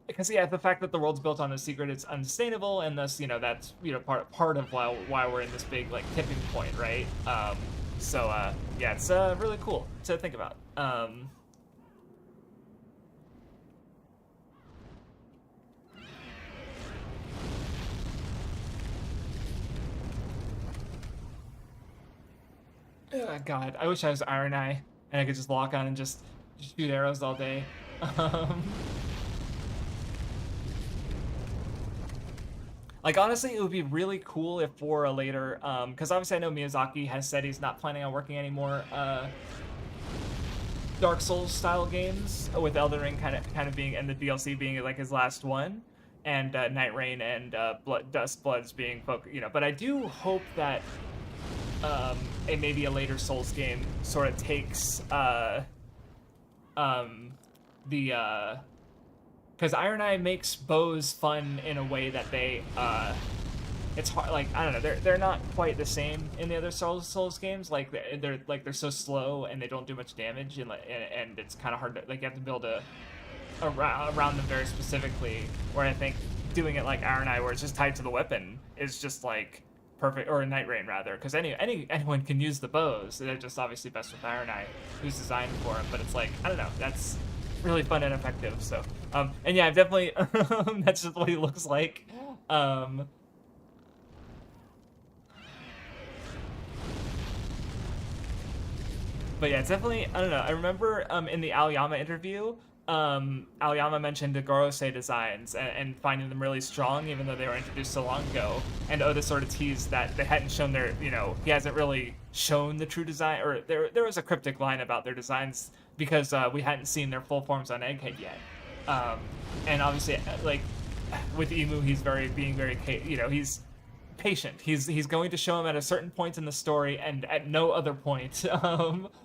because yeah, the fact that the world's built on a secret is unsustainable, and thus, you know, that's, you know, part of why we're in this big, like, tipping point, right? Yeah, it's really cool to think about. Oh, God, I wish I was Iron Eye and I could just lock on and just shoot arrows all day. Like, honestly, it would be really cool if for a later, because obviously I know Miyazaki has said he's not planning on working anymore Dark Souls style games, with Elden Ring kind of being, and the DLC being like his last one, and Night Rain and Dust Bloods being you know. But I do hope that maybe a later Souls game sort of takes because Iron Eye makes bows fun in a way that they it's hard, like, I don't know, they're not quite the same in the other Souls games. Like, they're so slow and they don't do much damage, and it's kind of hard to, like, you have to build around them very specifically, where I think doing it like Iron Eye, where it's just tied to the weapon, is just like perfect, or Night Rain rather, because anyone can use the bows. They're just obviously best with Iron Eye, who's designed for them. But it's like, I don't know, that's really fun and effective. So, and yeah, I've definitely that's just what he looks like. But yeah, it's definitely, I don't know. I remember in the Aoyama interview, Aoyama mentioned the Gorosei designs and finding them really strong, even though they were introduced so long ago. And Oda sort of teased that they hadn't shown their, you know, he hasn't really shown the true design, or there was a cryptic line about their designs because we hadn't seen their full forms on Egghead yet. And obviously, like, with Emu, he's being very, you know, he's patient. He's going to show him at a certain point in the story, and at no other point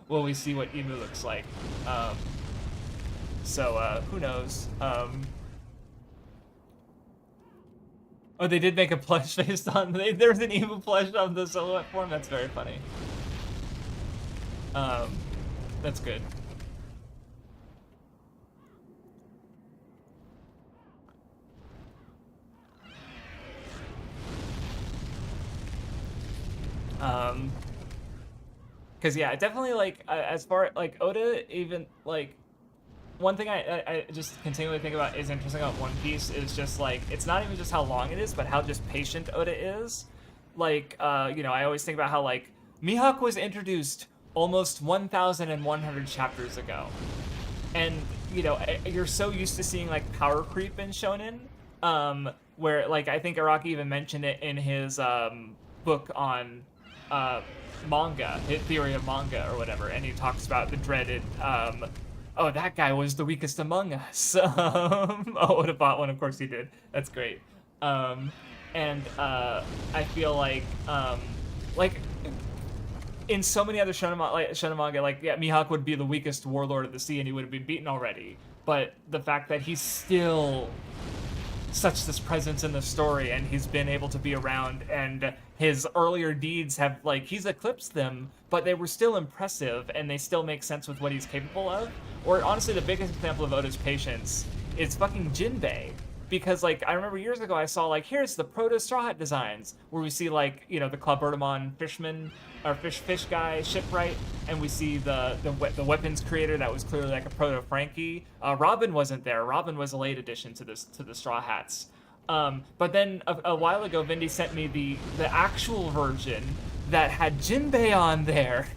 will we see what Emu looks like. So who knows? Oh, they did make a plush based on... There's an evil plush of the silhouette form? That's very funny. That's good. Because yeah, definitely like as far like Oda, even like one thing I just continually think about is interesting about One Piece is just like it's not even just how long it is, but how just patient Oda is. Like you know, I always think about how like Mihawk was introduced almost 1,100 chapters ago, and you know you're so used to seeing like power creep in shonen, where like I think Araki even mentioned it in his book on manga, his theory of manga or whatever, and he talks about the dreaded oh, that guy was the weakest among us. Oh, would have bought one, of course he did. That's great. And I feel like in so many other shonen manga, like yeah, Mihawk would be the weakest warlord of the sea, and he would have been beaten already. But the fact that he's still such this presence in the story, and he's been able to be around, and his earlier deeds have like he's eclipsed them, but they were still impressive, and they still make sense with what he's capable of. Or honestly, the biggest example of Oda's patience is fucking Jinbei. Because like I remember years ago I saw like here's the proto Straw Hat designs where we see like you know the Club Bertamon fishman or fish guy shipwright, and we see the weapons creator that was clearly like a proto Frankie. Robin wasn't there. Robin was a late addition to the Straw Hats. But then a while ago Vindy sent me the actual version that had Jinbei on there.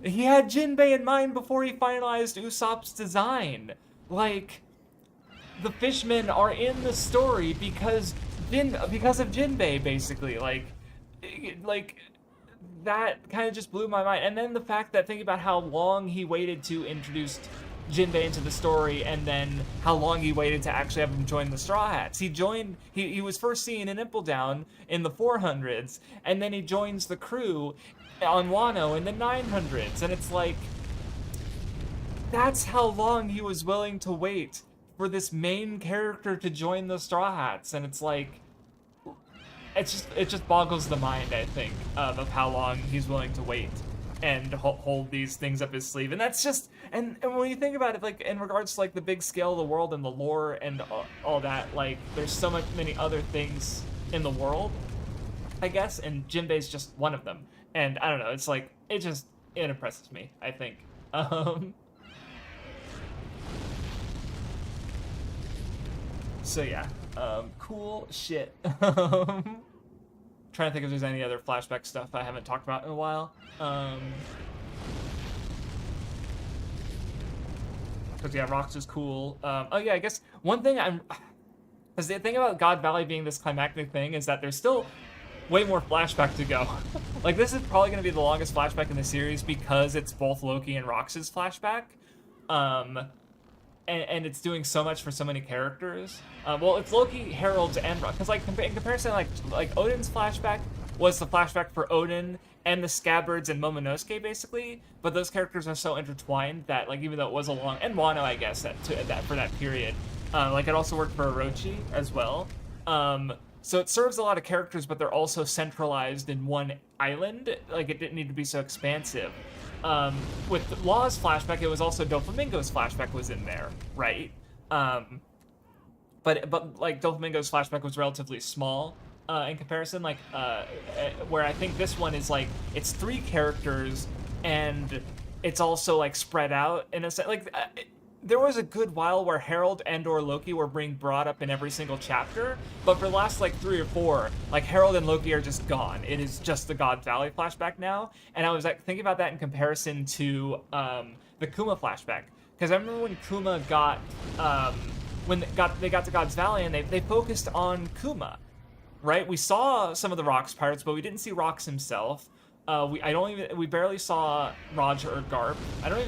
He had Jinbei in mind before he finalized Usopp's design. Like, the fishmen are in the story because of Jinbei, basically. Like that kind of just blew my mind. And then the fact that thinking about how long he waited to introduce Jinbei into the story, and then how long he waited to actually have him join the Straw Hats. He was first seen in Impeldown in the 400s, and then he joins the crew on Wano in the 900s, and it's like, that's how long he was willing to wait for this main character to join the Straw Hats, and it's like, it just boggles the mind, I think, of how long he's willing to wait and hold these things up his sleeve. And that's just, and when you think about it, like in regards to like the big scale of the world and the lore and all that, like there's so many other things in the world, I guess, and Jinbei's just one of them. And I don't know, it's like, it impresses me, I think. So yeah, cool shit. Trying to think if there's any other flashback stuff I haven't talked about in a while. Because yeah, Rocks is cool. Oh yeah, I guess one thing because the thing about God Valley being this climactic thing is that there's still way more flashback to go. Like this is probably going to be the longest flashback in the series because it's both Loki and Rox's flashback. And it's doing so much for so many characters. Well, it's Loki, Harold, and Rock. Because like in comparison, like Odin's flashback was the flashback for Odin and the Scabbards and Momonosuke basically. But those characters are so intertwined that like even though it was a long, and Wano I guess for that period, like it also worked for Orochi as well. So it serves a lot of characters, but they're also centralized in one island. Like it didn't need to be so expansive. With Law's flashback, it was also Doflamingo's flashback was in there, right? But like Doflamingo's flashback was relatively small in comparison. Like where I think this one is like it's 3 characters and it's also like spread out in a sense. Like there was a good while where Harold and/or Loki were being brought up in every single chapter, but for the last like 3 or 4, like Harold and Loki are just gone. It is just the God Valley flashback now, and I was like thinking about that in comparison to the Kuma flashback, because I remember when Kuma got they got to God's Valley and they focused on Kuma, right? We saw some of the Rocks pirates, but we didn't see Rocks himself. We barely saw Roger or Garp. I don't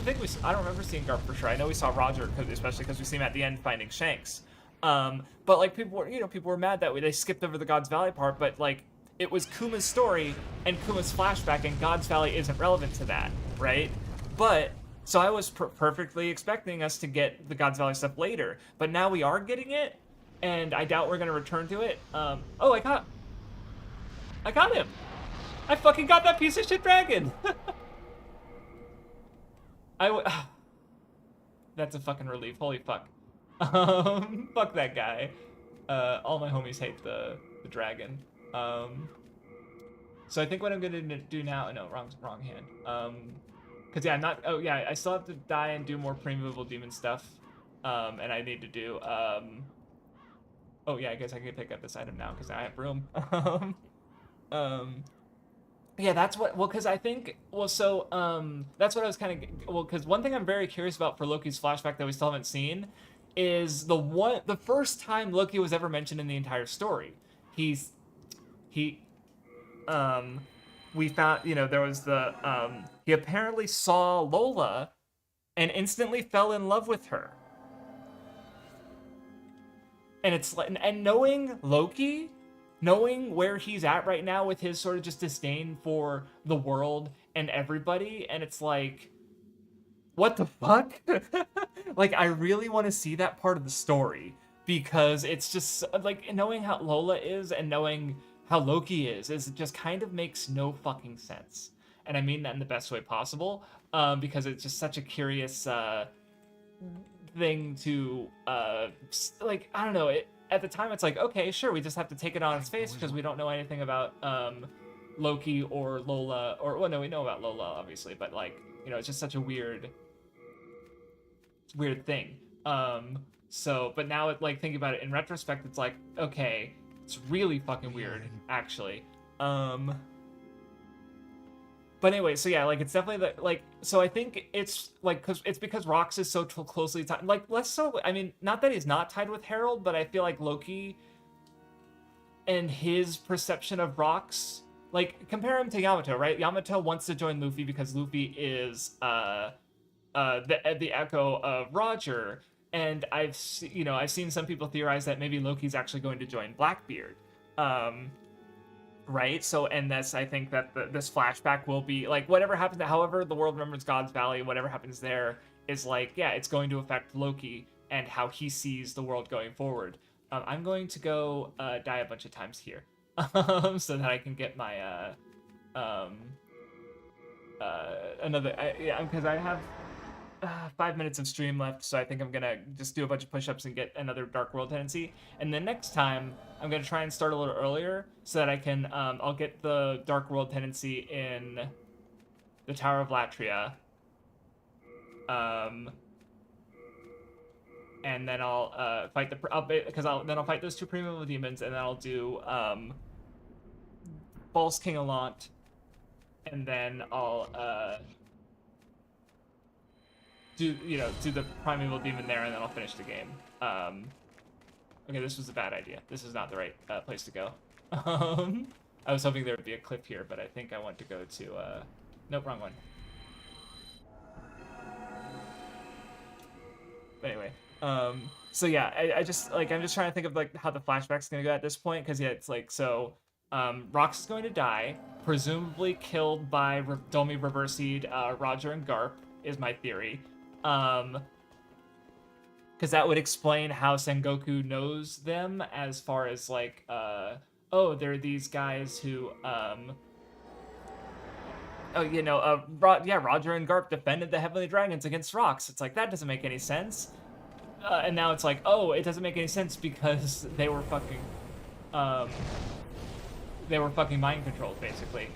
remember seeing Garp for sure. I know we saw Roger, especially because we see him at the end finding Shanks. But like people were mad that they skipped over the God's Valley part, but like it was Kuma's story and Kuma's flashback, and God's Valley isn't relevant to that, right? But so I was perfectly expecting us to get the God's Valley stuff later, but now we are getting it. and I doubt we're gonna return to it. Oh, I got him. I fucking got that piece of shit dragon. That's a fucking relief. Holy fuck. Fuck that guy. All my homies hate the dragon. So I think what I'm gonna do now, no, wrong hand. Cause yeah, I still have to die and do more pre-movable demon stuff. And I need to do, oh yeah, I guess I can pick up this item now because I have room. Yeah, that's what, well, cause I think, well, so, that's what I was kind of, well, cause one thing I'm very curious about for Loki's flashback that we still haven't seen is the first time Loki was ever mentioned in the entire story. We found, there was he apparently saw Lola and instantly fell in love with her. And it's like, and knowing Loki, knowing where he's at right now with his sort of just disdain for the world and everybody, and it's like, what the fuck? Like, I really want to see that part of the story, because it's just, like, knowing how Lola is and knowing how Loki is it just kind of makes no fucking sense. And I mean that in the best way possible, because it's just such a curious thing to, like, I don't know, at the time it's like, okay, sure, we just have to take it on its face because we don't know anything about Loki or Lola, or, well, no, we know about Lola, obviously, but, like, it's just such a weird thing. So, but now, like, thinking about it in retrospect, it's like, okay, it's really fucking weird, actually. But anyway, so yeah, like, it's definitely so I think it's like, because Rox is so closely tied, like, less so, I mean, not that he's not tied with Harold, but I feel like Loki and his perception of Rox, like, compare him to Yamato, right? Yamato wants to join Luffy because Luffy is the echo of Roger, and I've seen some people theorize that maybe Loki's actually going to join Blackbeard. Right? So, and I think that this flashback will be, like, whatever happens, however the world remembers God's Valley, whatever happens there is, like, yeah, it's going to affect Loki and how he sees the world going forward. I'm going to go die a bunch of times here, so that I can get my, because I have 5 minutes of stream left, so I think I'm gonna just do a bunch of push-ups and get another Dark World tendency. And then next time, I'm gonna try and start a little earlier so that I can, I'll get the Dark World tendency in the Tower of Latria. And then I'll fight I'll fight those two Primo demons, and then I'll do False King Alant, and then I'll do the primeval demon there, and then I'll finish the game. Okay, this was a bad idea. This is not the right place to go. I was hoping there would be a cliff here, but I think I want to go to nope, wrong one. But anyway, so yeah, I'm just trying to think of, like, how the flashback's gonna go at this point, because yeah, it's like, so Rox is going to die, presumably killed by Domi Reversied, Roger and Garp is my theory. Because that would explain how Sengoku knows them, as far as, like, oh, they're these guys who, Roger and Garp defended the Heavenly Dragons against Rox. It's like, that doesn't make any sense. And now it's like, oh, it doesn't make any sense because they were fucking mind controlled, basically.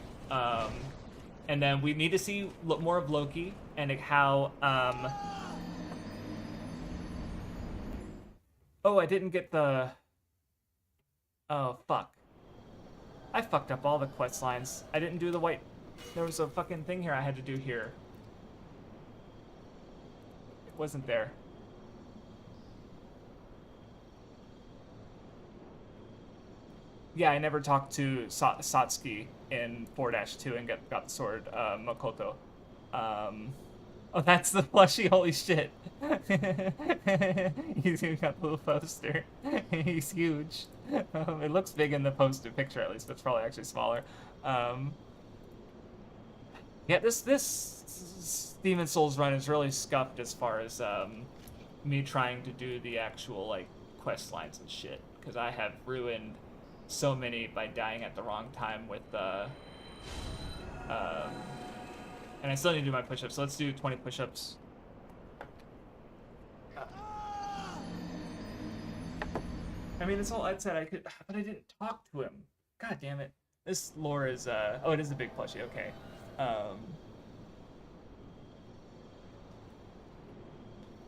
And then we need to see more of Loki and how, oh, I didn't get the, oh, fuck. I fucked up all the quest lines. I didn't do the white, there was a fucking thing here I had to do here. It wasn't there. Yeah, I never talked to Satsuki in 4-2 and got the sword, Makoto. Oh, that's the plushie, holy shit. He's even got the little poster. He's huge. It looks big in the poster picture, at least, but it's probably actually smaller. Yeah, this Demon's Souls run is really scuffed as far as me trying to do the actual, like, quest lines and shit, because I have ruined so many by dying at the wrong time with and I still need to do my push-ups, so let's do 20 push-ups. I mean, that's all Ed said I could, but I didn't talk to him. God damn it. This lore is, oh, it is a big plushie, okay.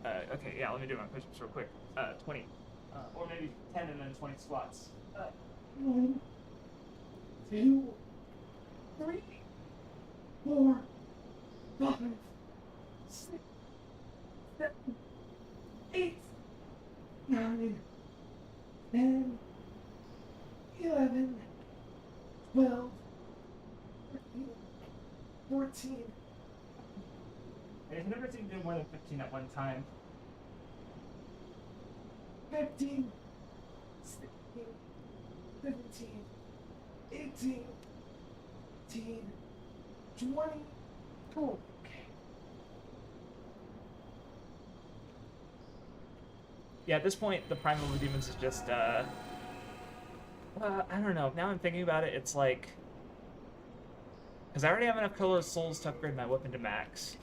Okay, yeah, let me do my push-ups real quick. 20. Or maybe 10 and then 20 squats. 1, 2, 3, 4, 5, 6, 7, 8, 9, 10, 11, 12, 13, 14. I've never seen do more than 15 at one time. 15, 16, 17, 18, 19, 20. Oh, okay. Yeah, at this point, the Primal Demons is just, I don't know. Now I'm thinking about it, it's like, because I already have enough Color Souls to upgrade my weapon to max.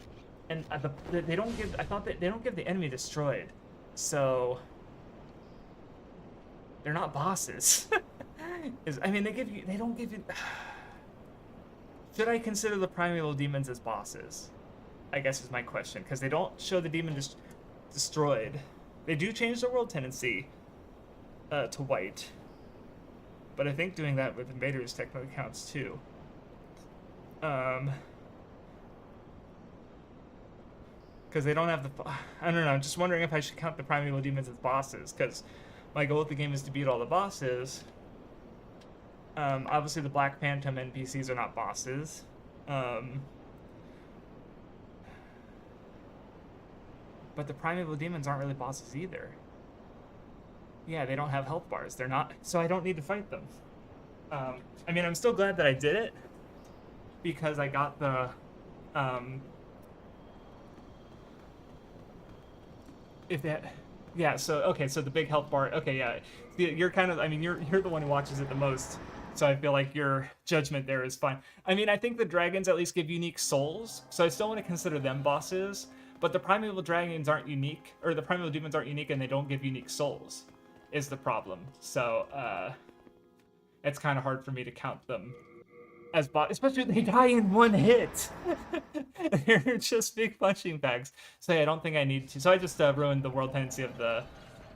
And they don't give, I thought that they don't give the enemy destroyed. So, they're not bosses. I mean, they don't give you, should I consider the Primeval Demons as bosses? I guess is my question, because they don't show the demon destroyed. They do change the world tendency to white. But I think doing that with invaders technically counts too. Because they don't have the, I don't know, I'm just wondering if I should count the Primeval Demons as bosses, because my goal with the game is to beat all the bosses. Obviously the Black Phantom NPCs are not bosses. But the Primeval Demons aren't really bosses either. Yeah, they don't have health bars. They're not, so I don't need to fight them. I mean, I'm still glad that I did it, because I got the, if that, yeah, so, okay, so the big health bar, okay, yeah, you're kind of, I mean, you're the one who watches it the most, so I feel like your judgment there is fine. I mean, I think the dragons at least give unique souls, so I still want to consider them bosses, but the primeval dragons aren't unique, or the primeval demons aren't unique, and they don't give unique souls, is the problem. So, it's kind of hard for me to count them as boss, especially when they die in one hit. They're just big punching bags. So yeah, I don't think I need to. So I just ruined the world tendency of the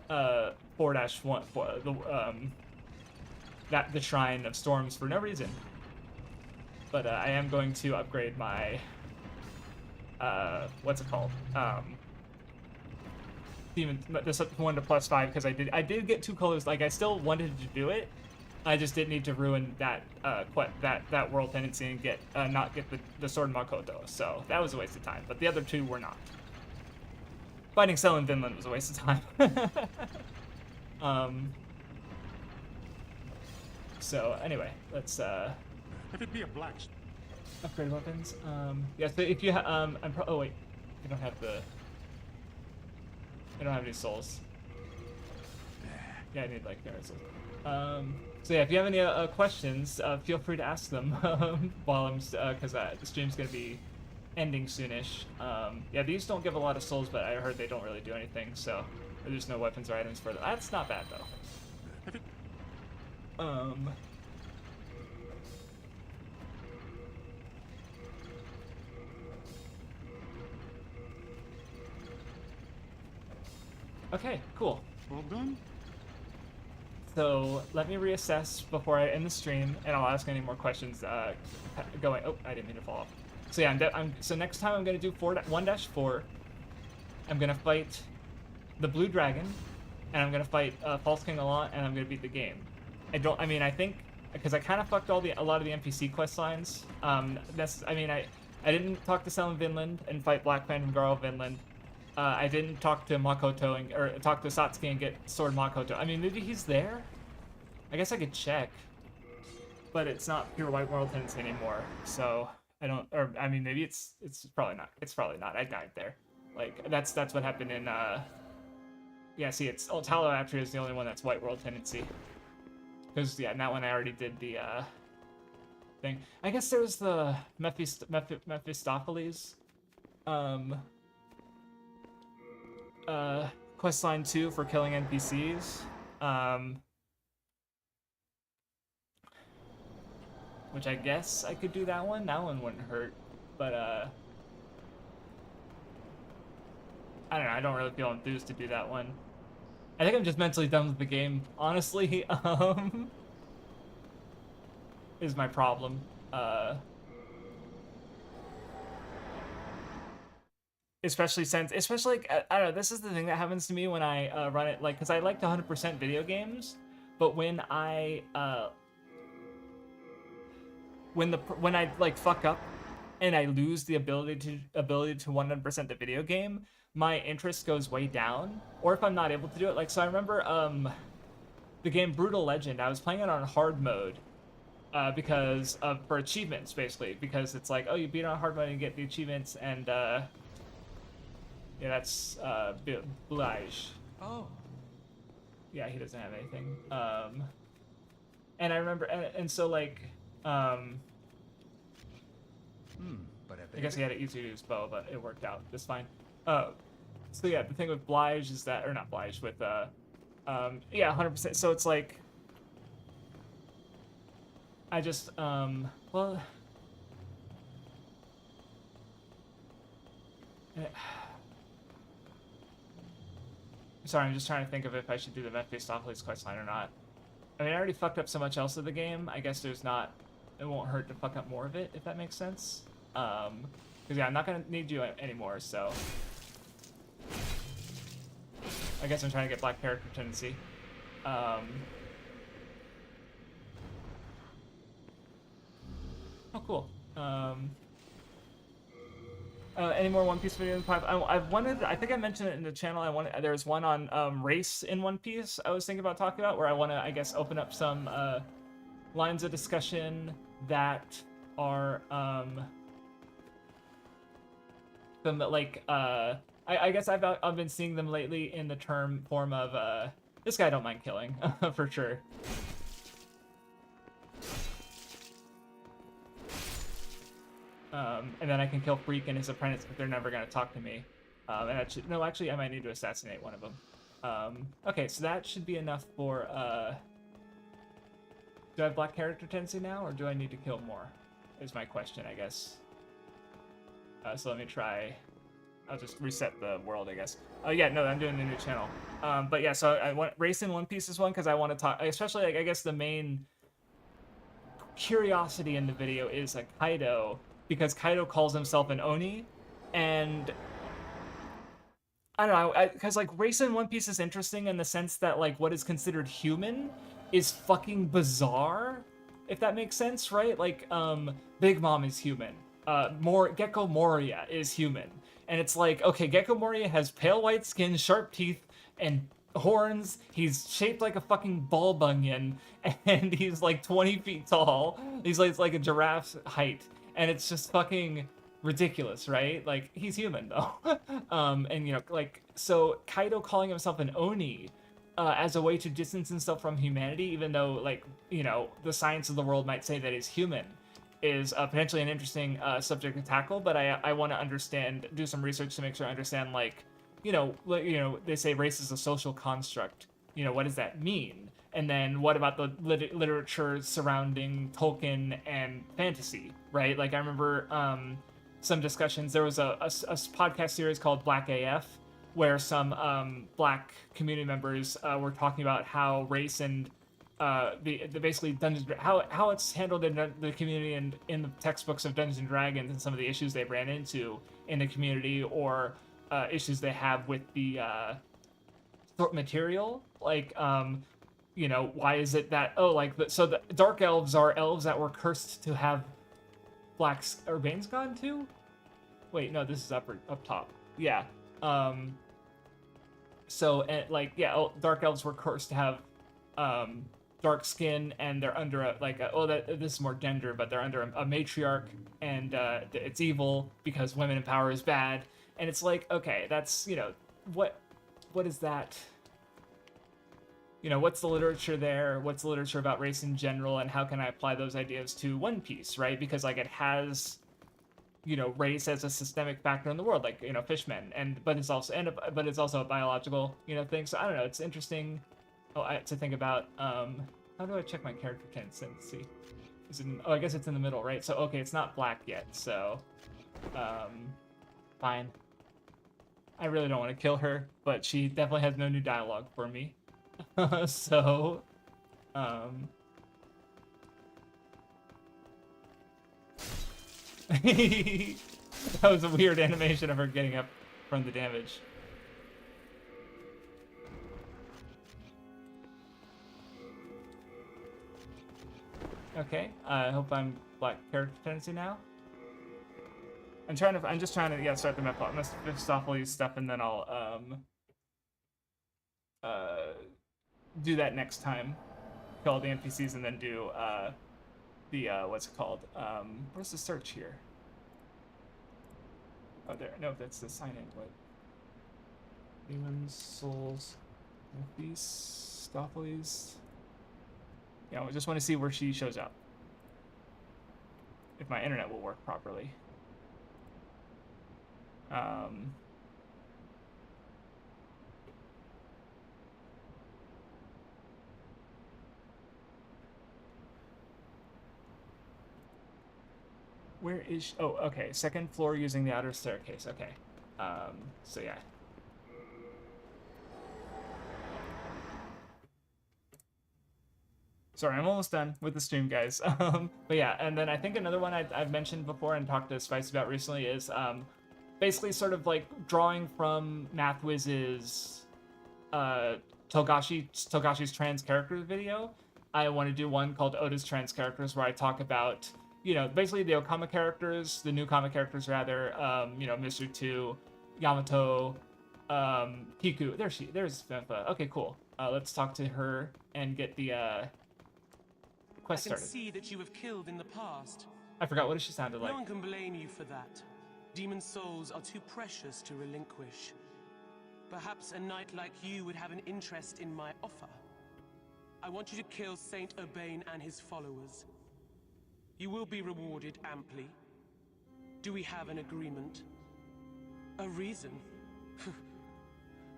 4-1, the Shrine of Storms for no reason. But I am going to upgrade my what's it called? Demon, this up one to +5 because I did get 2 colors. Like I still wanted to do it. I just didn't need to ruin that that world tendency and get not get the sword Makoto. So that was a waste of time. But the other 2 were not. Fighting Cell in Vinland was a waste of time. So anyway, let's If it be a blacksmith. upgrade weapons. Yeah. So if you oh wait, you don't have the. I don't have any souls. Yeah, I need like souls. So yeah, if you have any questions, feel free to ask them while I'm, because the stream's gonna be ending soonish. Yeah, these don't give a lot of souls, but I heard they don't really do anything, so there's no weapons or items for them. That's not bad though. Okay, cool. All done? So let me reassess before I end the stream, and I'll ask any more questions. Going. Oh, I didn't mean to fall off. So yeah, so next time I'm gonna do 1-4. I'm gonna fight the Blue Dragon, and I'm gonna fight False King Allant, and I'm gonna beat the game. I think because I kind of fucked a lot of the NPC quest lines. I didn't talk to Cell in Vinland and fight Black Phantom Girl Vinland. I didn't talk to Makoto or talk to Satsuki and get Sword Makoto. I mean, maybe he's there? I guess I could check. But it's not pure White World tendency anymore, so I don't, or I mean, maybe it's probably not. It's probably not. I died there. Like, that's what happened in, Yeah, see, it's Talavatria is the only one that's White World tendency. Because, yeah, in that one I already did the thing. I guess there was the Mephistopheles questline 2 for killing NPCs. Which I guess I could do that one. That one wouldn't hurt. But, I don't know. I don't really feel enthused to do that one. I think I'm just mentally done with the game, honestly. Is my problem. Especially like, I don't know, this is the thing that happens to me when I run it, like, because I like to 100% video games, but when I, when I, like, fuck up and I lose the ability to 100% the video game, my interest goes way down, or if I'm not able to do it, like, so I remember, the game Brutal Legend, I was playing it on hard mode, because for achievements, basically, because it's like, oh, you beat it on hard mode and you get the achievements, and, yeah, that's, Blige. Oh. Yeah, he doesn't have anything. And I remember, and so, like, But I guess he had to use his bow, but it worked out just fine. So yeah, the thing with Blige is that, or not Blige, with, yeah, 100%, so it's like, I just, well, sorry, I'm just trying to think of if I should do the Mephistopheles questline or not. I mean, I already fucked up so much else of the game, I guess there's not, it won't hurt to fuck up more of it, if that makes sense. Because yeah, I'm not gonna need you anymore, so. I guess I'm trying to get black character tendency. Oh, cool. Any more One Piece videos? I've wanted, I think I mentioned it in the channel, there's one on race in One Piece I was thinking about talking about, where I want to, I guess, open up some lines of discussion that are, some, like, I guess I've been seeing them lately in the form of, this guy I don't mind killing, for sure. And then I can kill Freak and his apprentice, but they're never going to talk to me. And no, actually, I might need to assassinate one of them. Okay, so that should be enough for, do I have black character tendency now, or do I need to kill more? Is my question, I guess. So let me try. I'll just reset the world, I guess. Oh yeah, no, I'm doing a new channel. But yeah, so I want Race in One Piece is one because I want to talk, especially, like, I guess the main curiosity in the video is like Kaido, because Kaido calls himself an Oni, and I don't know, because like Race in One Piece is interesting in the sense that, like, what is considered human is fucking bizarre, if that makes sense, right? Like, Big Mom is human. Gecko Moria is human. And it's like, okay, Gecko Moria has pale white skin, sharp teeth, and horns. He's shaped like a fucking ball bunion, and he's like 20 feet tall. He's like a giraffe's height. And it's just fucking ridiculous, right? Like, he's human, though. And, you know, like, so Kaido calling himself an Oni, as a way to distance himself from humanity, even though, like, you know, the science of the world might say that he's human, is potentially an interesting subject to tackle. But I want to do some research to make sure I understand, like, you know, they say race is a social construct. You know, what does that mean? And then what about the literature surrounding Tolkien and fantasy, right? Like, I remember some discussions. There was a podcast series called Black AF, where some black community members were talking about how race and basically how it's handled in the community and in the textbooks of Dungeons and Dragons, and some of the issues they ran into in the community, or issues they have with the material, like, you know, why is it that, so the dark elves are elves that were cursed to have black, or Bane's gone too? Wait, no, this is up top. Yeah. So, like, yeah, dark elves were cursed to have dark skin, and they're under this is more gender, but they're under a matriarch, and it's evil because women in power is bad. And it's like, okay, that's, you know, what is that? you know, what's the literature there? What's the literature about race in general, and how can I apply those ideas to One Piece, right? Because like it has, you know, race as a systemic factor in the world, like, you know, fishmen, but it's also a biological, you know, thing. So I don't know, it's interesting to think about. How do I check my character tense and see? Is it I guess it's in the middle, right? So okay, it's not black yet, so fine. I really don't want to kill her, but she definitely has no new dialogue for me. So, that was a weird animation of her getting up from the damage. Okay, I hope I'm black character tendency now. I'm just trying to, yeah, start the Mephistopheles stuff, and then I'll, do that next time. Kill all the NPCs, and then do, what's it called? Where's the search here? Oh, there. No, that's the sign-in. What? Demons, souls, Mephistopheles. Yeah, I just want to see where she shows up. If my internet will work properly. Where is she? Oh, okay. Second floor using the outer staircase. Okay. So yeah. Sorry, I'm almost done with the stream, guys. But yeah, and then I think another one I've mentioned before and talked to Spice about recently is basically sort of like drawing from MathWiz's Togashi's trans characters video. I want to do one called Oda's trans characters, where I talk about, you know, basically the Okama characters, the new comic characters rather, you know, Mr. 2, Yamato, Kiku. There's Vempa. Okay, cool. Let's talk to her and get the quest started. I can see that you have killed in the past. I forgot what she sounded like. No one can blame you for that. Demon souls are too precious to relinquish. Perhaps a knight like you would have an interest in my offer. I want you to kill Saint Urbain and his followers. You will be rewarded amply. Do we have an agreement? A reason?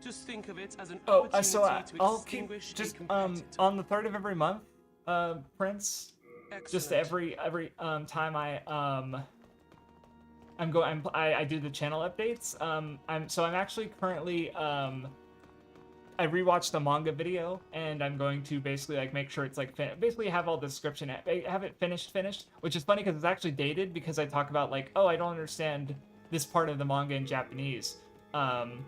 Just think of it as an opportunity to I'll keep extinguish just a competitor. on the 3rd of every month, Prince. Excellent. Just every time I do the channel updates. I'm actually currently I rewatched the manga video, and I'm going to basically like make sure it's like basically have all the description, have it finished, which is funny because it's actually dated, because I talk about like, oh, I don't understand this part of the manga in Japanese, or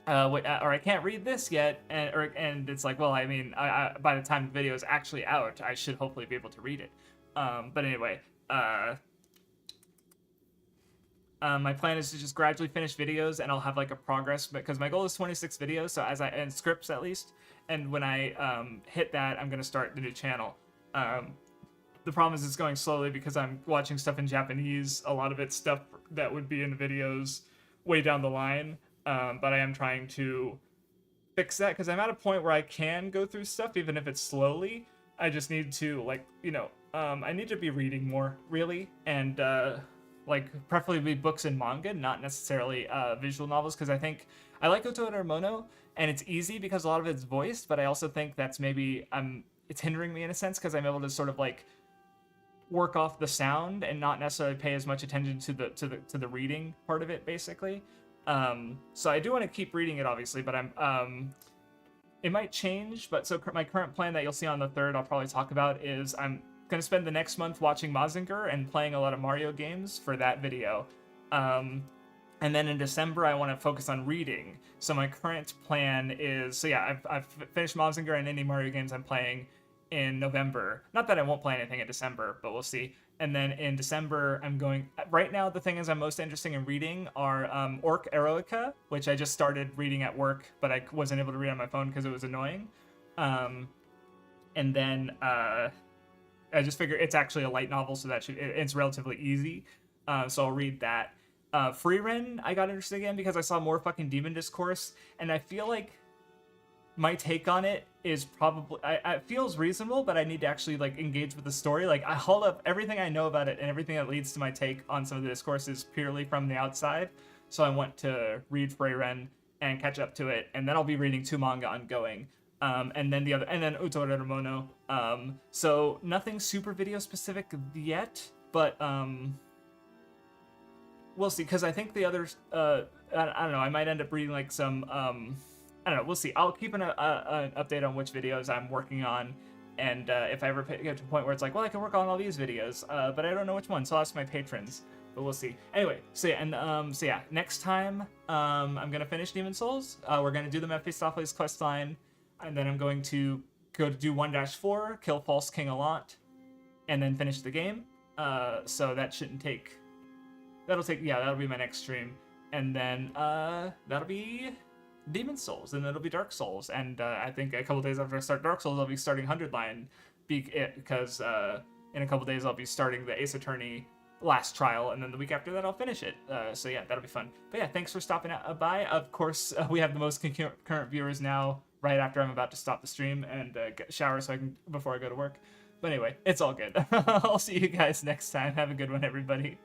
I can't read this yet, and it's like, well, I mean, by the time the video is actually out, I should hopefully be able to read it. But anyway, my plan is to just gradually finish videos, and I'll have like a progress, because my goal is 26 videos, so and scripts at least, and when I hit that, I'm gonna start the new channel. The problem is it's going slowly because I'm watching stuff in Japanese. A lot of it's stuff that would be in the videos way down the line, but I am trying to fix that, because I'm at a point where I can go through stuff even if it's slowly. I just need to, like, you know, I need to be reading more, really, and like preferably books and manga, not necessarily visual novels, because I think I like Otoro Mono, and it's easy because a lot of it's voiced, but I also think that's maybe it's hindering me in a sense, because I'm able to sort of like work off the sound and not necessarily pay as much attention to the reading part of it, basically. So I do want to keep reading it, obviously, but it might change. But so my current plan that you'll see on the 3rd, I'll probably talk about, is I'm gonna spend the next month watching Mazinger and playing a lot of Mario games for that video. And then in December, I want to focus on reading. So my current plan is, so yeah, I've finished Mazinger and any Mario games I'm playing in November. Not that I won't play anything in December, but we'll see. And then in December, I'm going... Right now, the thing is I'm most interested in reading are Orc Eroica, which I just started reading at work, but I wasn't able to read on my phone because it was annoying. And then I just figured it's actually a light novel, so it's relatively easy. So I'll read that. Freeren, I got interested again because I saw more fucking Demon Discourse, and I feel like my take on it is probably it feels reasonable, but I need to actually like engage with the story. Like I hold up everything I know about it and everything that leads to my take on some of the discourse is purely from the outside. So I want to read Freyren and catch up to it, and then I'll be reading 2 manga ongoing. And then Utorermono. So nothing super video specific yet, but we'll see. Because I think the others, I don't know. I might end up reading like some. I don't know. We'll see. I'll keep an update on which videos I'm working on, and if I ever get to a point where it's like, well, I can work on all these videos, but I don't know which one. So I'll ask my patrons. But we'll see. Anyway, so yeah, next time I'm gonna finish Demon Souls. We're gonna do the Mephistopheles questline, and then I'm going to go to do 1-4, kill False King a lot, and then finish the game. So that shouldn't take. That'll be my next stream, and then that'll be Demon Souls, and then it'll be Dark Souls, and I think a couple days after I start Dark Souls, I'll be starting 100 Line, because in a couple days I'll be starting the Ace Attorney last trial, and then the week after that I'll finish it. So yeah, that'll be fun. But yeah, thanks for stopping by. Of course, we have the most concurrent viewers now. Right after I'm about to stop the stream and get shower before I go to work. But anyway, it's all good. I'll see you guys next time. Have a good one, everybody.